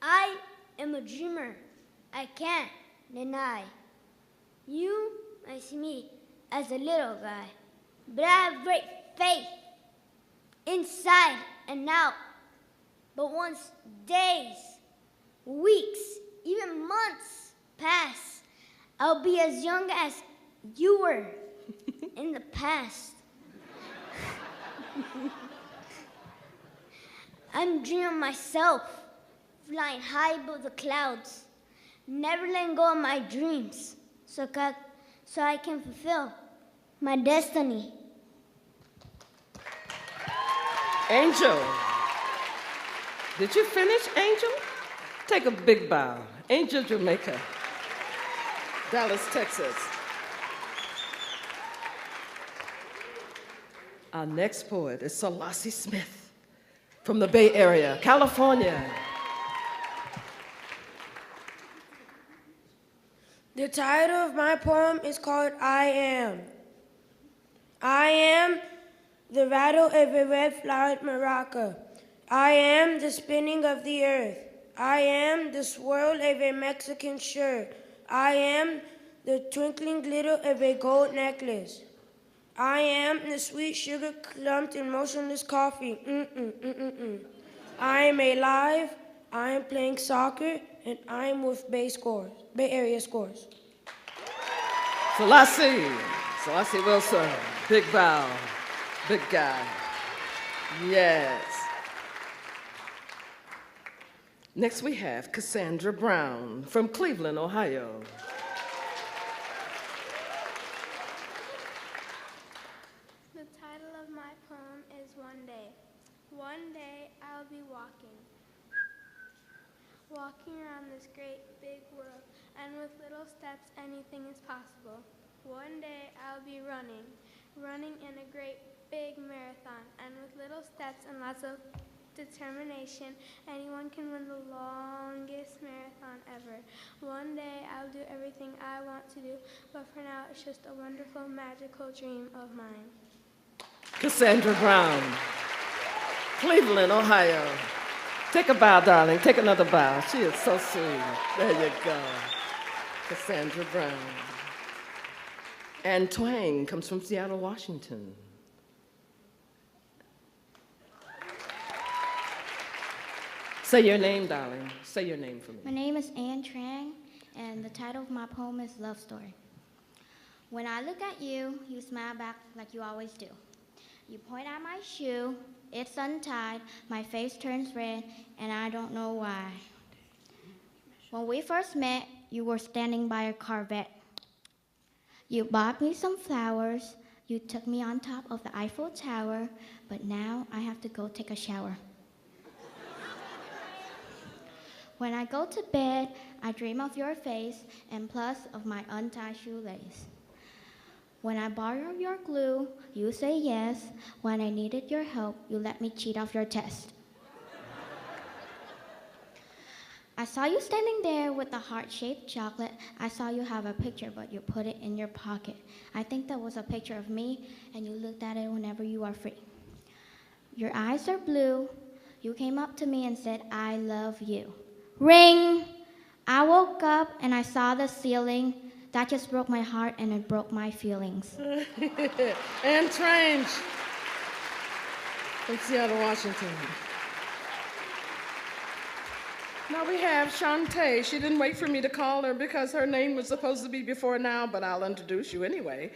I am a dreamer. I can't deny. You might see me as a little guy, but I have great faith inside and out. But once days, weeks, even months pass, I'll be as young as you were in the past. I'm dreaming myself, flying high above the clouds, never letting go of my dreams, so I can fulfill my destiny. Angel, did you finish, Angel? Take a big bow. Angel Jamaica, Dallas, Texas. Our next poet is Selassie Smith from the Bay Area, California. The title of my poem is called I Am. I am the rattle of a red-flowered maraca. I am the spinning of the earth. I am the swirl of a Mexican shirt. I am the twinkling glitter of a gold necklace. I am the sweet sugar clumped in motionless coffee. I am alive, I am playing soccer, and I am with Bay Area scores. Selassie Wilson, big bow, big guy. Yes. Next we have Cassandra Brown from Cleveland, Ohio. The title of my poem is One Day. One day I'll be walking around this great big world, and with little steps anything is possible. One day I'll be running in a great big marathon, and with little steps and lots of determination, anyone can win the longest marathon ever. One day I'll do everything I want to do, but for now it's just a wonderful, magical dream of mine. Cassandra Brown, Cleveland, Ohio. Take a bow, darling. Take another bow. She is so sweet. There you go. Cassandra Brown. Ann Twang comes from Seattle, Washington. Say your name, darling. Say your name for me. My name is Ann Trang, and the title of my poem is Love Story. When I look at you, you smile back like you always do. You point at my shoe, it's untied, my face turns red, and I don't know why. When we first met, you were standing by a Corvette. You bought me some flowers, you took me on top of the Eiffel Tower, but now I have to go take a shower. When I go to bed, I dream of your face and plus of my untied shoelace. When I borrow your glue, you say yes. When I needed your help, you let me cheat off your test. I saw you standing there with a heart-shaped chocolate. I saw you have a picture, but you put it in your pocket. I think that was a picture of me, and you looked at it whenever you are free. Your eyes are blue. You came up to me and said, I love you. Ring! I woke up and I saw the ceiling. That just broke my heart and it broke my feelings. Ann Trange from Seattle, Washington. Now we have Shantae. She didn't wait for me to call her because her name was supposed to be before now, but I'll introduce you anyway.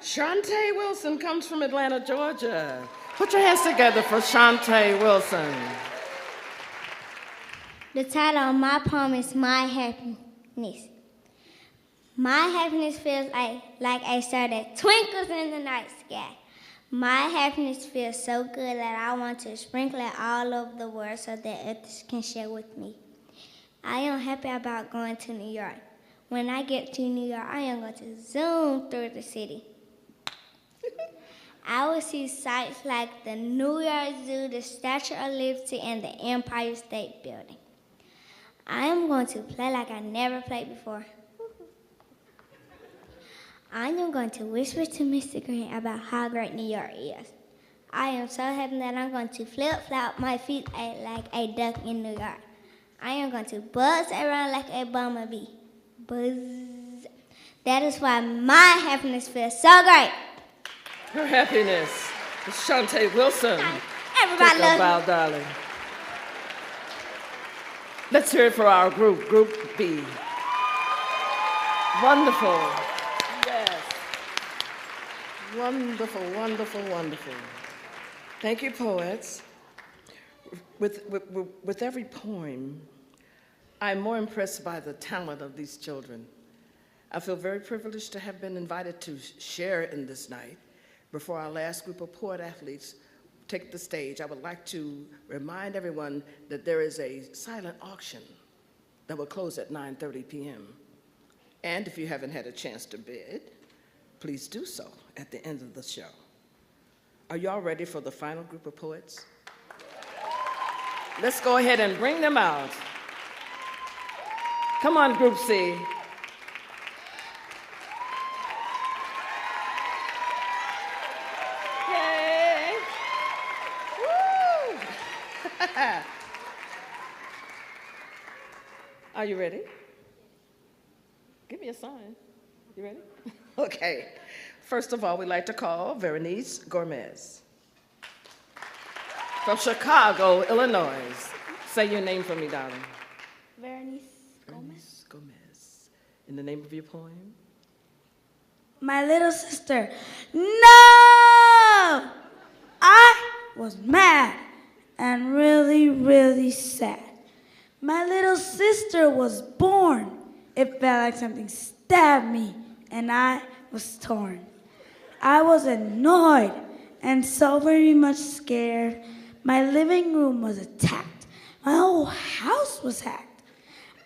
Shantae Wilson comes from Atlanta, Georgia. Put your hands together for Shantae Wilson. The title of my poem is My Happiness. My happiness feels like a star that twinkles in the night sky. My happiness feels so good that I want to sprinkle it all over the world so that others can share with me. I am happy about going to New York. When I get to New York, I am going to zoom through the city. I will see sights like the New York Zoo, the Statue of Liberty, and the Empire State Building. I am going to play like I never played before. I am going to whisper to Mr. Green about how great New York is. I am so happy that I'm going to flip-flop my feet like a duck in New York. I am going to buzz around like a bumblebee. Buzz. That is why my happiness feels so great. Her happiness is Shantae Wilson. Everybody Take a loves bow, darling. Let's hear it for our group, Group B. Wonderful. Yes. Wonderful, wonderful, wonderful. Thank you, poets. With every poem, I'm more impressed by the talent of these children. I feel very privileged to have been invited to share in this night. Before our last group of poet athletes take the stage, I would like to remind everyone that there is a silent auction that will close at 9:30 p.m. And if you haven't had a chance to bid, please do so at the end of the show. Are y'all ready for the final group of poets? Let's go ahead and bring them out. Come on, Group C. Yay! Woo! Are you ready? Give me a sign. You ready? Okay. First of all, we'd like to call Veronice Gomez from Chicago, Illinois. Say your name for me, darling. Veronice Gomez. Gomez. In the name of your poem? My little sister. No! I was mad and really, really sad. My little sister was born. It felt like something stabbed me and I was torn. I was annoyed and so very much scared. My living room was attacked. My whole house was hacked.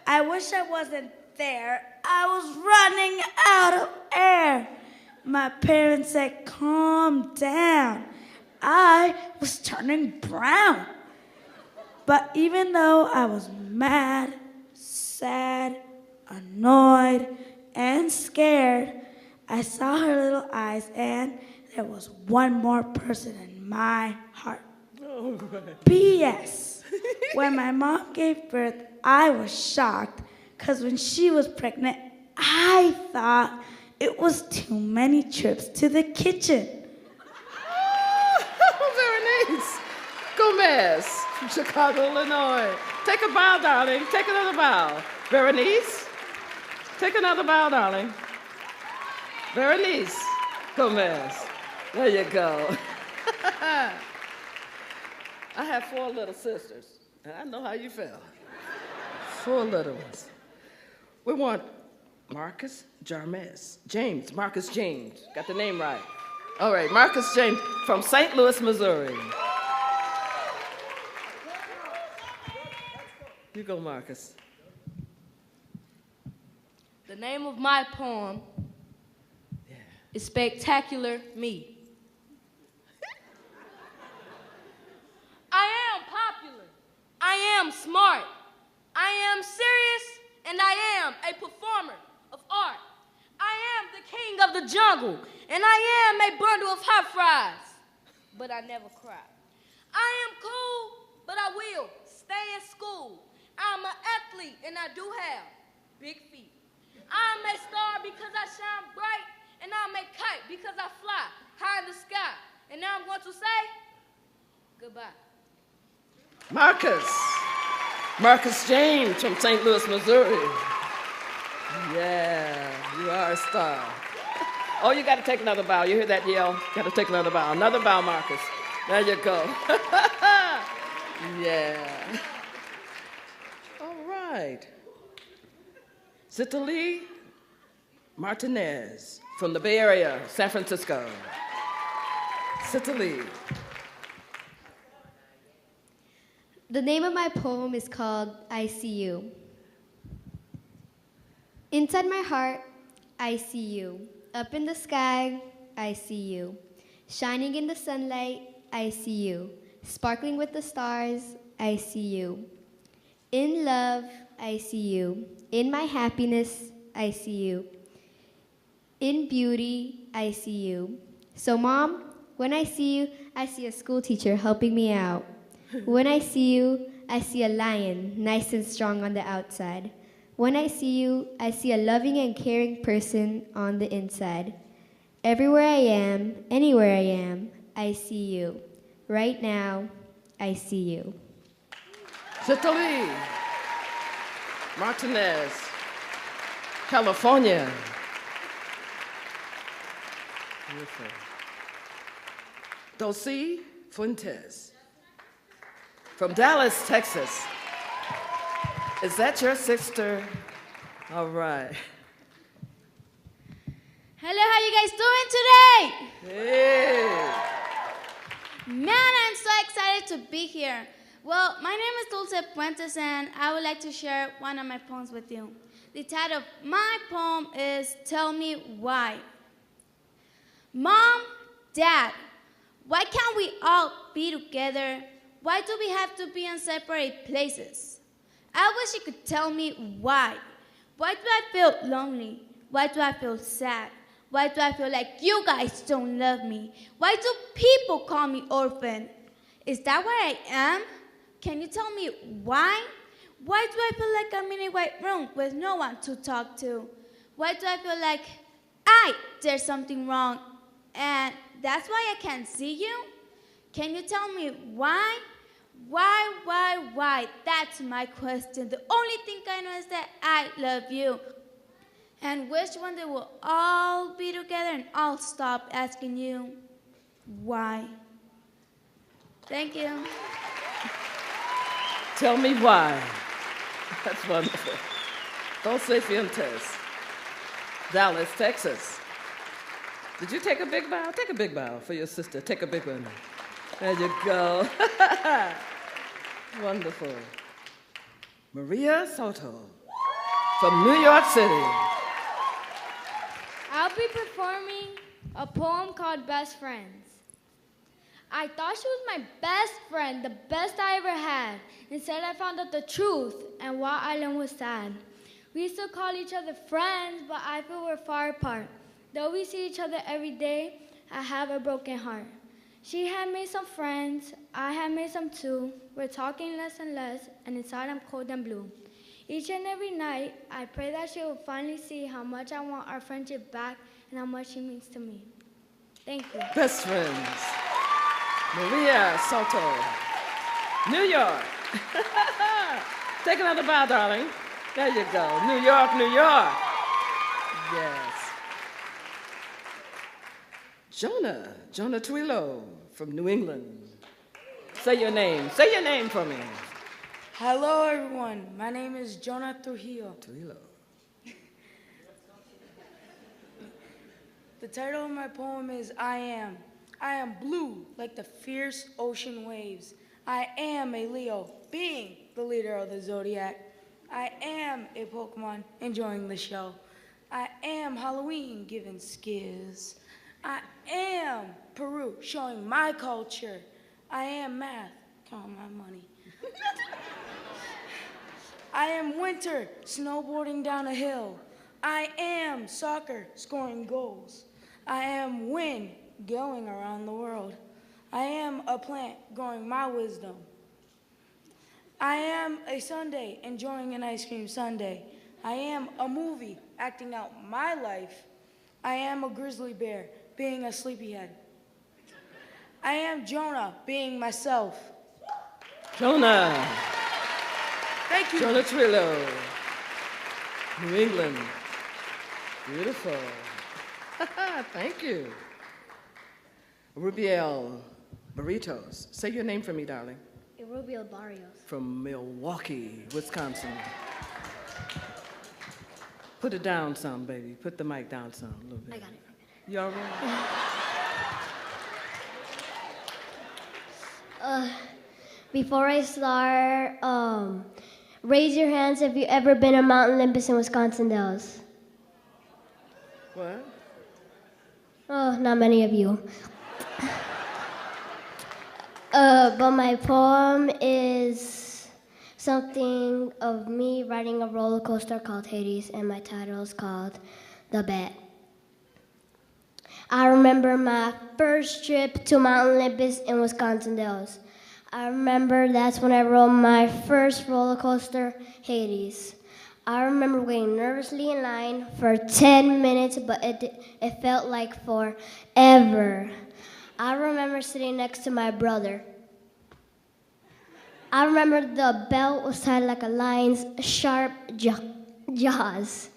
I wish I wasn't there. I was running out of air. My parents said, calm down. I was turning brown. But even though I was mad, sad, annoyed, and scared, I saw her little eyes and there was one more person in my heart. P.S. When my mom gave birth, I was shocked because when she was pregnant, I thought it was too many trips to the kitchen. Veronice Gomez from Chicago, Illinois. Take a bow, darling. Take another bow. Veronice, take another bow, darling. Veronice Gomez. There you go. I have 4 little sisters, and I know how you feel. 4 little ones. We want Marcus James. Marcus James. Got the name right. All right, Marcus James from St. Louis, Missouri. You go, Marcus. The name of my poem is Spectacular Me. I am popular. I am smart. I am serious, and I am a performer of art. I am the king of the jungle, and I am a bundle of hot fries. But I never cry. I am cool, but I will stay in school. I'm an athlete, and I do have big feet. I'm a star because I shine bright, and I'm a kite because I fly high in the sky. And now I'm going to say goodbye. Marcus James from St. Louis, Missouri. Yeah, you are a star. Oh, you got to take another bow. You hear that yell? Got to take another bow. Another bow, Marcus. There you go. Yeah. All right. Zita Lee Martinez from the Bay Area, San Francisco. Citali. The name of my poem is called I See You. Inside my heart, I see you. Up in the sky, I see you. Shining in the sunlight, I see you. Sparkling with the stars, I see you. In love, I see you. In my happiness, I see you. In beauty, I see you. So, Mom, when I see you, I see a school teacher helping me out. When I see you, I see a lion, nice and strong on the outside. When I see you, I see a loving and caring person on the inside. Everywhere I am, anywhere I am, I see you. Right now, I see you. Citali. Martinez, California. Beautiful. Dulce Fuentes from Dallas, Texas. Is that your sister? All right. Hello, how you guys doing today? Hey. Man, I'm so excited to be here. Well, my name is Dulce Fuentes, and I would like to share one of my poems with you. The title of my poem is Tell Me Why. Mom, Dad, why can't we all be together? Why do we have to be in separate places? I wish you could tell me why. Why do I feel lonely? Why do I feel sad? Why do I feel like you guys don't love me? Why do people call me orphan? Is that what I am? Can you tell me why? Why do I feel like I'm in a white room with no one to talk to? Why do I feel like there's something wrong and that's why I can't see you? Can you tell me why? Why? That's my question. The only thing I know is that I love you. And wish one day we'll all be together and I'll stop asking you why. Thank you. Tell me why. That's wonderful. Dulce Fuentes, Dallas, Texas. Did you take a big bow? Take a big bow for your sister. Take a big one. There you go. Wonderful. Maria Soto from New York City. I'll be performing a poem called Best Friends. I thought she was my best friend, the best I ever had. Instead, I found out the truth, and Wild Island was sad. We used to call each other friends, but I feel we're far apart. Though we see each other every day, I have a broken heart. She had made some friends, I had made some too. We're talking less and less, and inside I'm cold and blue. Each and every night, I pray that she will finally see how much I want our friendship back and how much she means to me. Thank you. Best friends. Maria Soto, New York. Take another bow, darling. There you go. New York, New York. Yes. Jonah Twilo from New England. Say your name. Say your name for me. Hello, everyone. My name is Jonah Trujillo. The title of my poem is I Am. I am blue like the fierce ocean waves. I am a Leo, being the leader of the zodiac. I am a Pokemon, enjoying the show. I am Halloween, giving skiz. I am Peru, showing my culture. I am math, counting my money. I am winter, snowboarding down a hill. I am soccer, scoring goals. I am wind, going around the world. I am a plant, growing my wisdom. I am a Sunday, enjoying an ice cream sundae. I am a movie, acting out my life. I am a grizzly bear, being a sleepyhead. I am Jonah, being myself. Jonah. Thank you. Jonah Trillo, New England. Beautiful. Thank you. Rubiel Barritos. Say your name for me, darling. Rubiel Barrios. From Milwaukee, Wisconsin. Put it down some, baby. Put the mic down some, a little bit. I got it. You all right? Before I start, raise your hands if you've ever been to Mount Olympus in Wisconsin Dells. What? Oh, not many of you. But my poem is something of me riding a roller coaster called Hades, and my title is called The Bet. I remember my first trip to Mount Olympus in Wisconsin Dells. I remember that's when I rode my first roller coaster, Hades. I remember waiting nervously in line for 10 minutes, but it felt like forever. I remember sitting next to my brother. I remember the belt was tied like a lion's sharp jaws.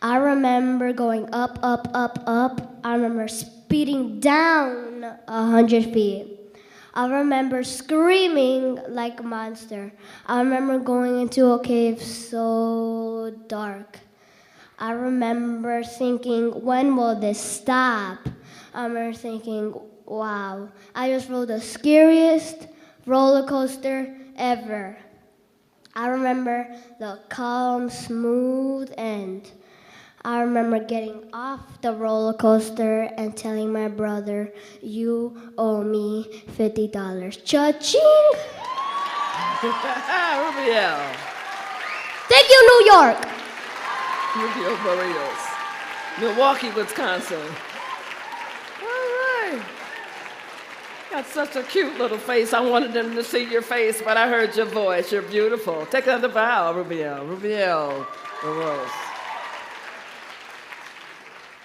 I remember going up, up, up, up. I remember speeding down 100 feet. I remember screaming like a monster. I remember going into a cave so dark. I remember thinking, when will this stop? I remember thinking, wow, I just rode the scariest roller coaster ever. I remember the calm, smooth end. I remember getting off the roller coaster and telling my brother, you owe me $50. Cha-ching! Rubiel. Thank you, New York! Rubio Burritos. Milwaukee, Wisconsin. All right. Got such a cute little face. I wanted them to see your face, but I heard your voice. You're beautiful. Take another bow, Rubiel. Rubiel Burritos.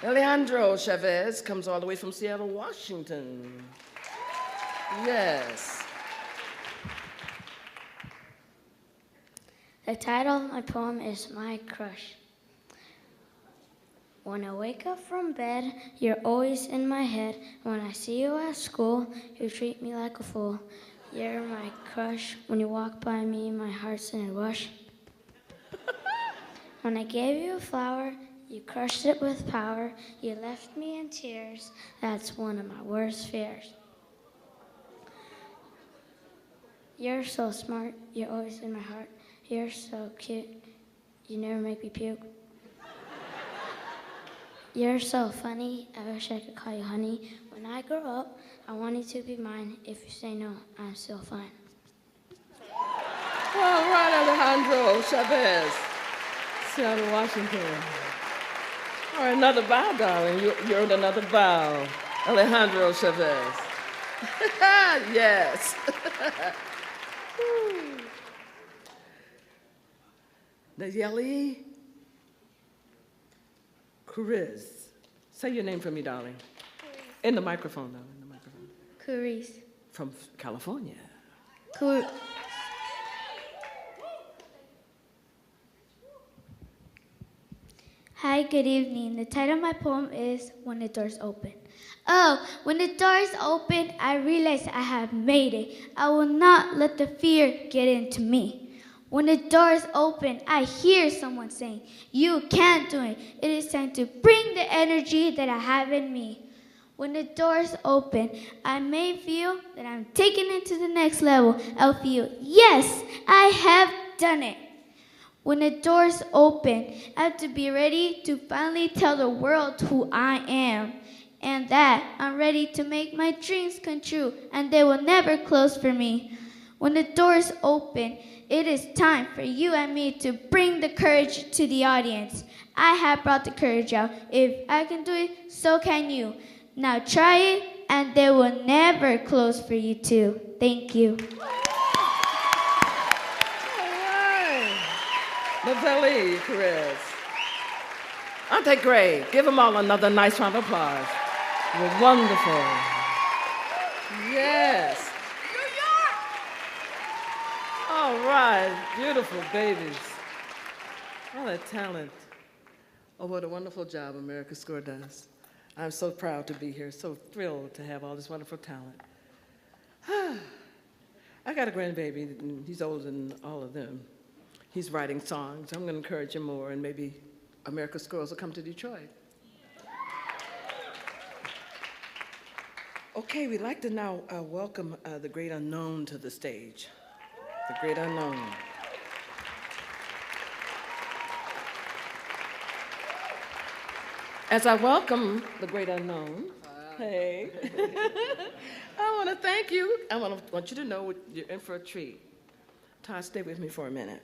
Alejandro Chavez comes all the way from Seattle, Washington. Yes. The title of my poem is My Crush. When I wake up from bed, you're always in my head. When I see you at school, you treat me like a fool. You're my crush. When you walk by me, my heart's in a rush. When I gave you a flower, you crushed it with power. You left me in tears. That's one of my worst fears. You're so smart. You're always in my heart. You're so cute. You never make me puke. You're so funny. I wish I could call you honey. When I grow up, I want you to be mine. If you say no, I'm still fine. All right, Alejandro Chavez, Seattle, Washington. All right, another bow, darling. You earned another bow. Alejandro Chavez. Yes. Nayeli Cruz. Say your name for me, darling. In the microphone, though. In the microphone. Carice. From California. Hi, good evening. The title of my poem is When the Doors Open. Oh, when the doors open, I realize I have made it. I will not let the fear get into me. When the doors open, I hear someone saying, you can't do it. It is time to bring the energy that I have in me. When the doors open, I may feel that I'm taking it to the next level. I'll feel, yes, I have done it. When the doors open, I have to be ready to finally tell the world who I am. And that I'm ready to make my dreams come true, and they will never close for me. When the doors open, it is time for you and me to bring the courage to the audience. I have brought the courage out. If I can do it, so can you. Now try it, and they will never close for you too. Thank you. Natalie Perez. Aren't they great? Give them all another nice round of applause. You're wonderful. Yes. All right, beautiful babies. All that talent. Oh, what a wonderful job America's Score does. I'm so proud to be here, so thrilled to have all this wonderful talent. I got a grandbaby, and he's older than all of them. He's writing songs. I'm going to encourage him more and maybe America's Scores will come to Detroit. Okay, we'd like to now welcome the great unknown to the stage. The great unknown. As I welcome the great unknown, hey, I want to thank you. I want you to know you're in for a treat. Todd, stay with me for a minute.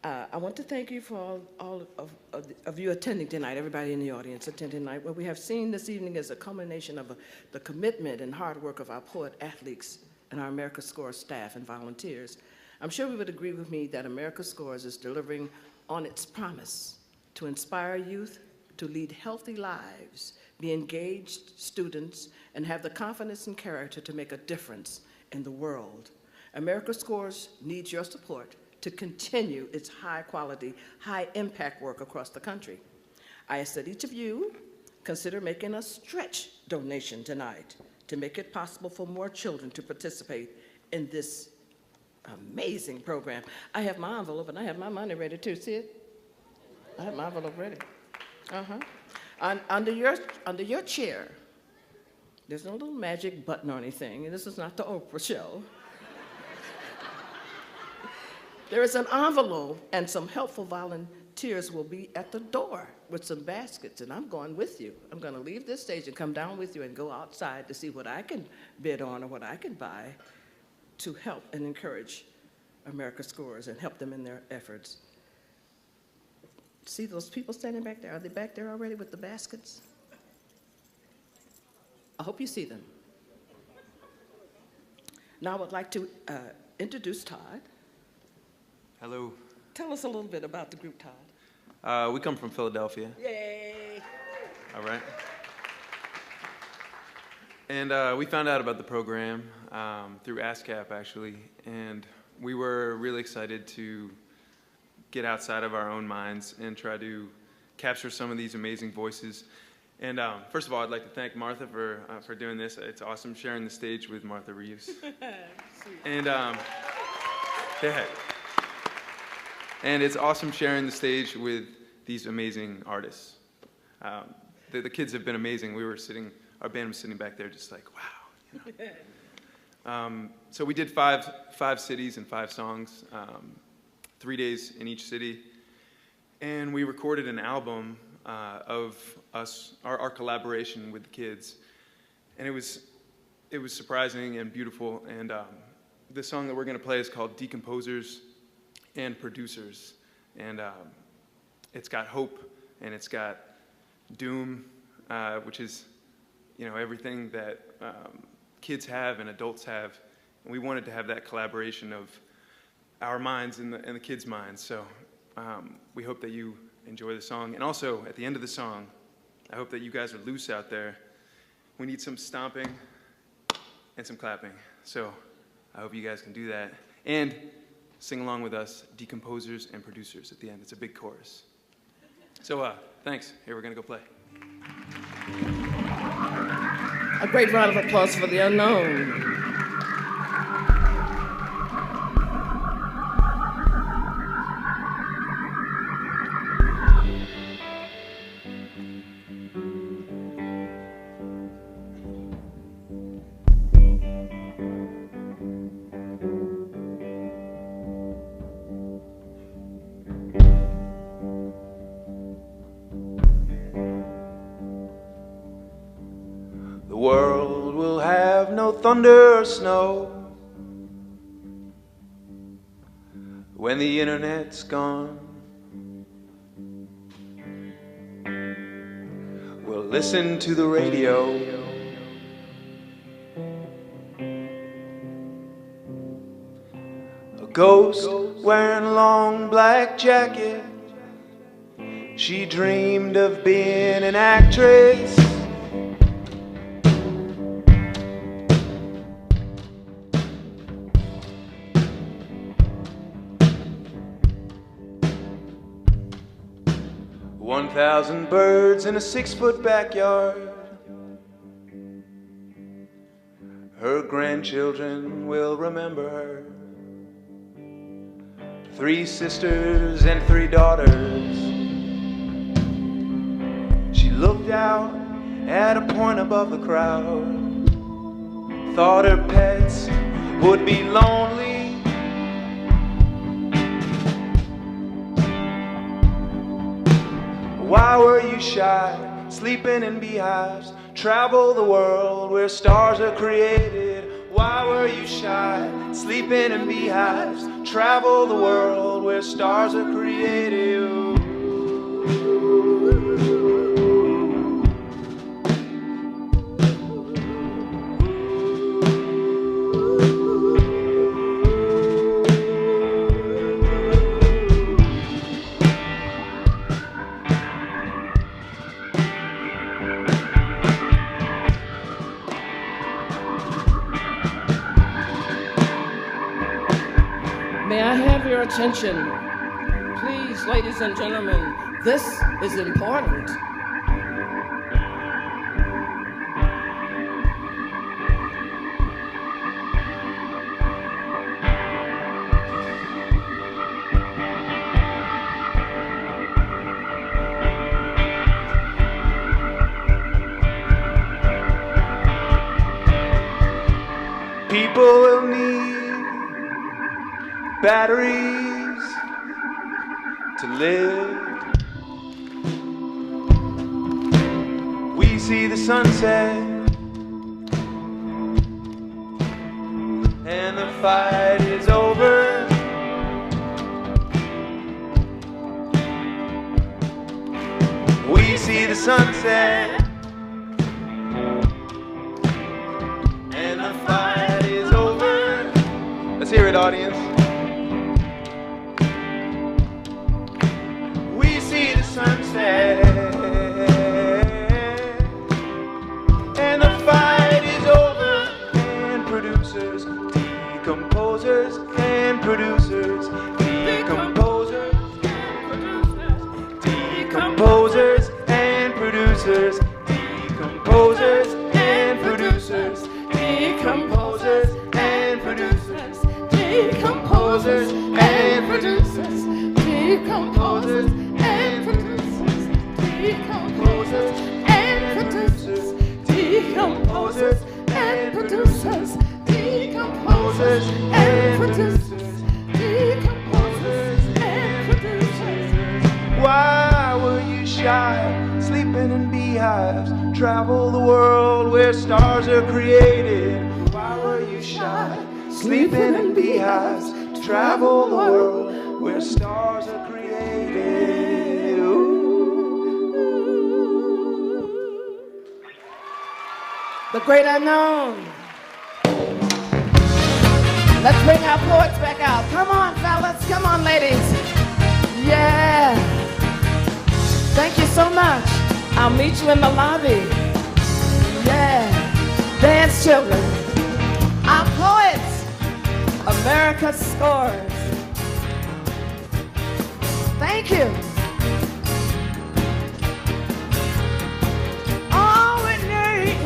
I want to thank you for all of you attending tonight, everybody in the audience attending tonight. What we have seen this evening is a culmination of the commitment and hard work of our poet athletes and our America Scores staff and volunteers. I'm sure we would agree with me that America Scores is delivering on its promise to inspire youth to lead healthy lives, be engaged students, and have the confidence and character to make a difference in the world. America Scores needs your support to continue its high-quality, high-impact work across the country. I ask that each of you consider making a stretch donation tonight to make it possible for more children to participate in this amazing program. I have my envelope and I have my money ready too. See it? I have my envelope ready. Under your chair, there's no little magic button or anything, and this is not the Oprah show. There is an envelope, and some helpful volunteers will be at the door with some baskets, and I'm going with you. I'm going to leave this stage and come down with you and go outside to see what I can bid on or what I can buy to help and encourage America Scores and help them in their efforts. See those people standing back there? Are they back there already with the baskets? I hope you see them. Now I would like to introduce Todd. Hello. Tell us a little bit about the group, Todd. We come from Philadelphia. Yay! All right. And we found out about the program through ASCAP, actually, and we were really excited to get outside of our own minds and try to capture some of these amazing voices. And first of all, I'd like to thank Martha for doing this. It's awesome sharing the stage with Martha Reeves. And yeah. And it's awesome sharing the stage with these amazing artists. The kids have been amazing. Our band was sitting back there just like, wow. You know? So we did five cities and 5 songs, 3 days in each city. And we recorded an album of our collaboration with the kids. And it was surprising and beautiful. And the song that we're going to play is called Decomposers and Producers, and it's got hope and it's got doom, which is, everything that kids have and adults have, and we wanted to have that collaboration of our minds and the kids' minds. So we hope that you enjoy the song, and also at the end of the song, I hope that you guys are loose out there. We need some stomping and some clapping, so I hope you guys can do that. And sing along with us, Decomposers and Producers at the end. It's a big chorus. So thanks. Here, we're going to go play. A great round of applause for the unknown. Thunder or snow when the internet's gone. We'll listen to the radio, a ghost wearing a long black jacket. She dreamed of being an actress. Thousand birds in a 6-foot backyard. Her grandchildren will remember her. 3 sisters and 3 daughters. looked out at a point above the crowd. Thought her pets would be lonely. Why were you shy, sleeping in beehives? Travel the world where stars are created. Why were you shy, sleeping in beehives? Travel the world where stars are created. May I have your attention? Please, ladies and gentlemen, this is important. People will need batteries to live. We see the sunset and the fight is over. We see the sunset and the fight is over. Let's hear it, audience. Sunset and the fight is over. And producers, decomposers, and producers, decomposers, decomposers, and producers, decomposers, and producers, decomposers, and producers, decomposers, and producers, decomposers, and producers, decomposers, and producers, decomposers, and producers, decomposers, and producers, decomposers, and producers. Why were you shy, sleeping in beehives? Travel the world where stars are created. Why were you shy, sleeping in beehives? Travel the world where stars are created. Ooh. The great unknown. Let's bring our poets back out. Come on, fellas. Come on, ladies. Yeah. Thank you so much. I'll meet you in the lobby. Yeah. Dance, children. Our poets. America scores. Thank you. All we need.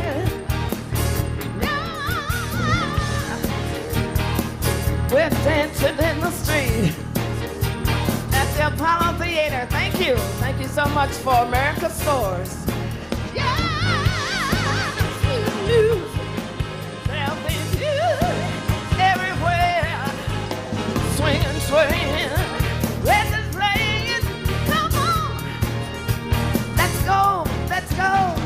We're dancing in the street at the Apollo Theater. Thank you. Thank you so much for America Scores. Yeah. There'll be music everywhere. Swinging, swinging. Let's go, let's go.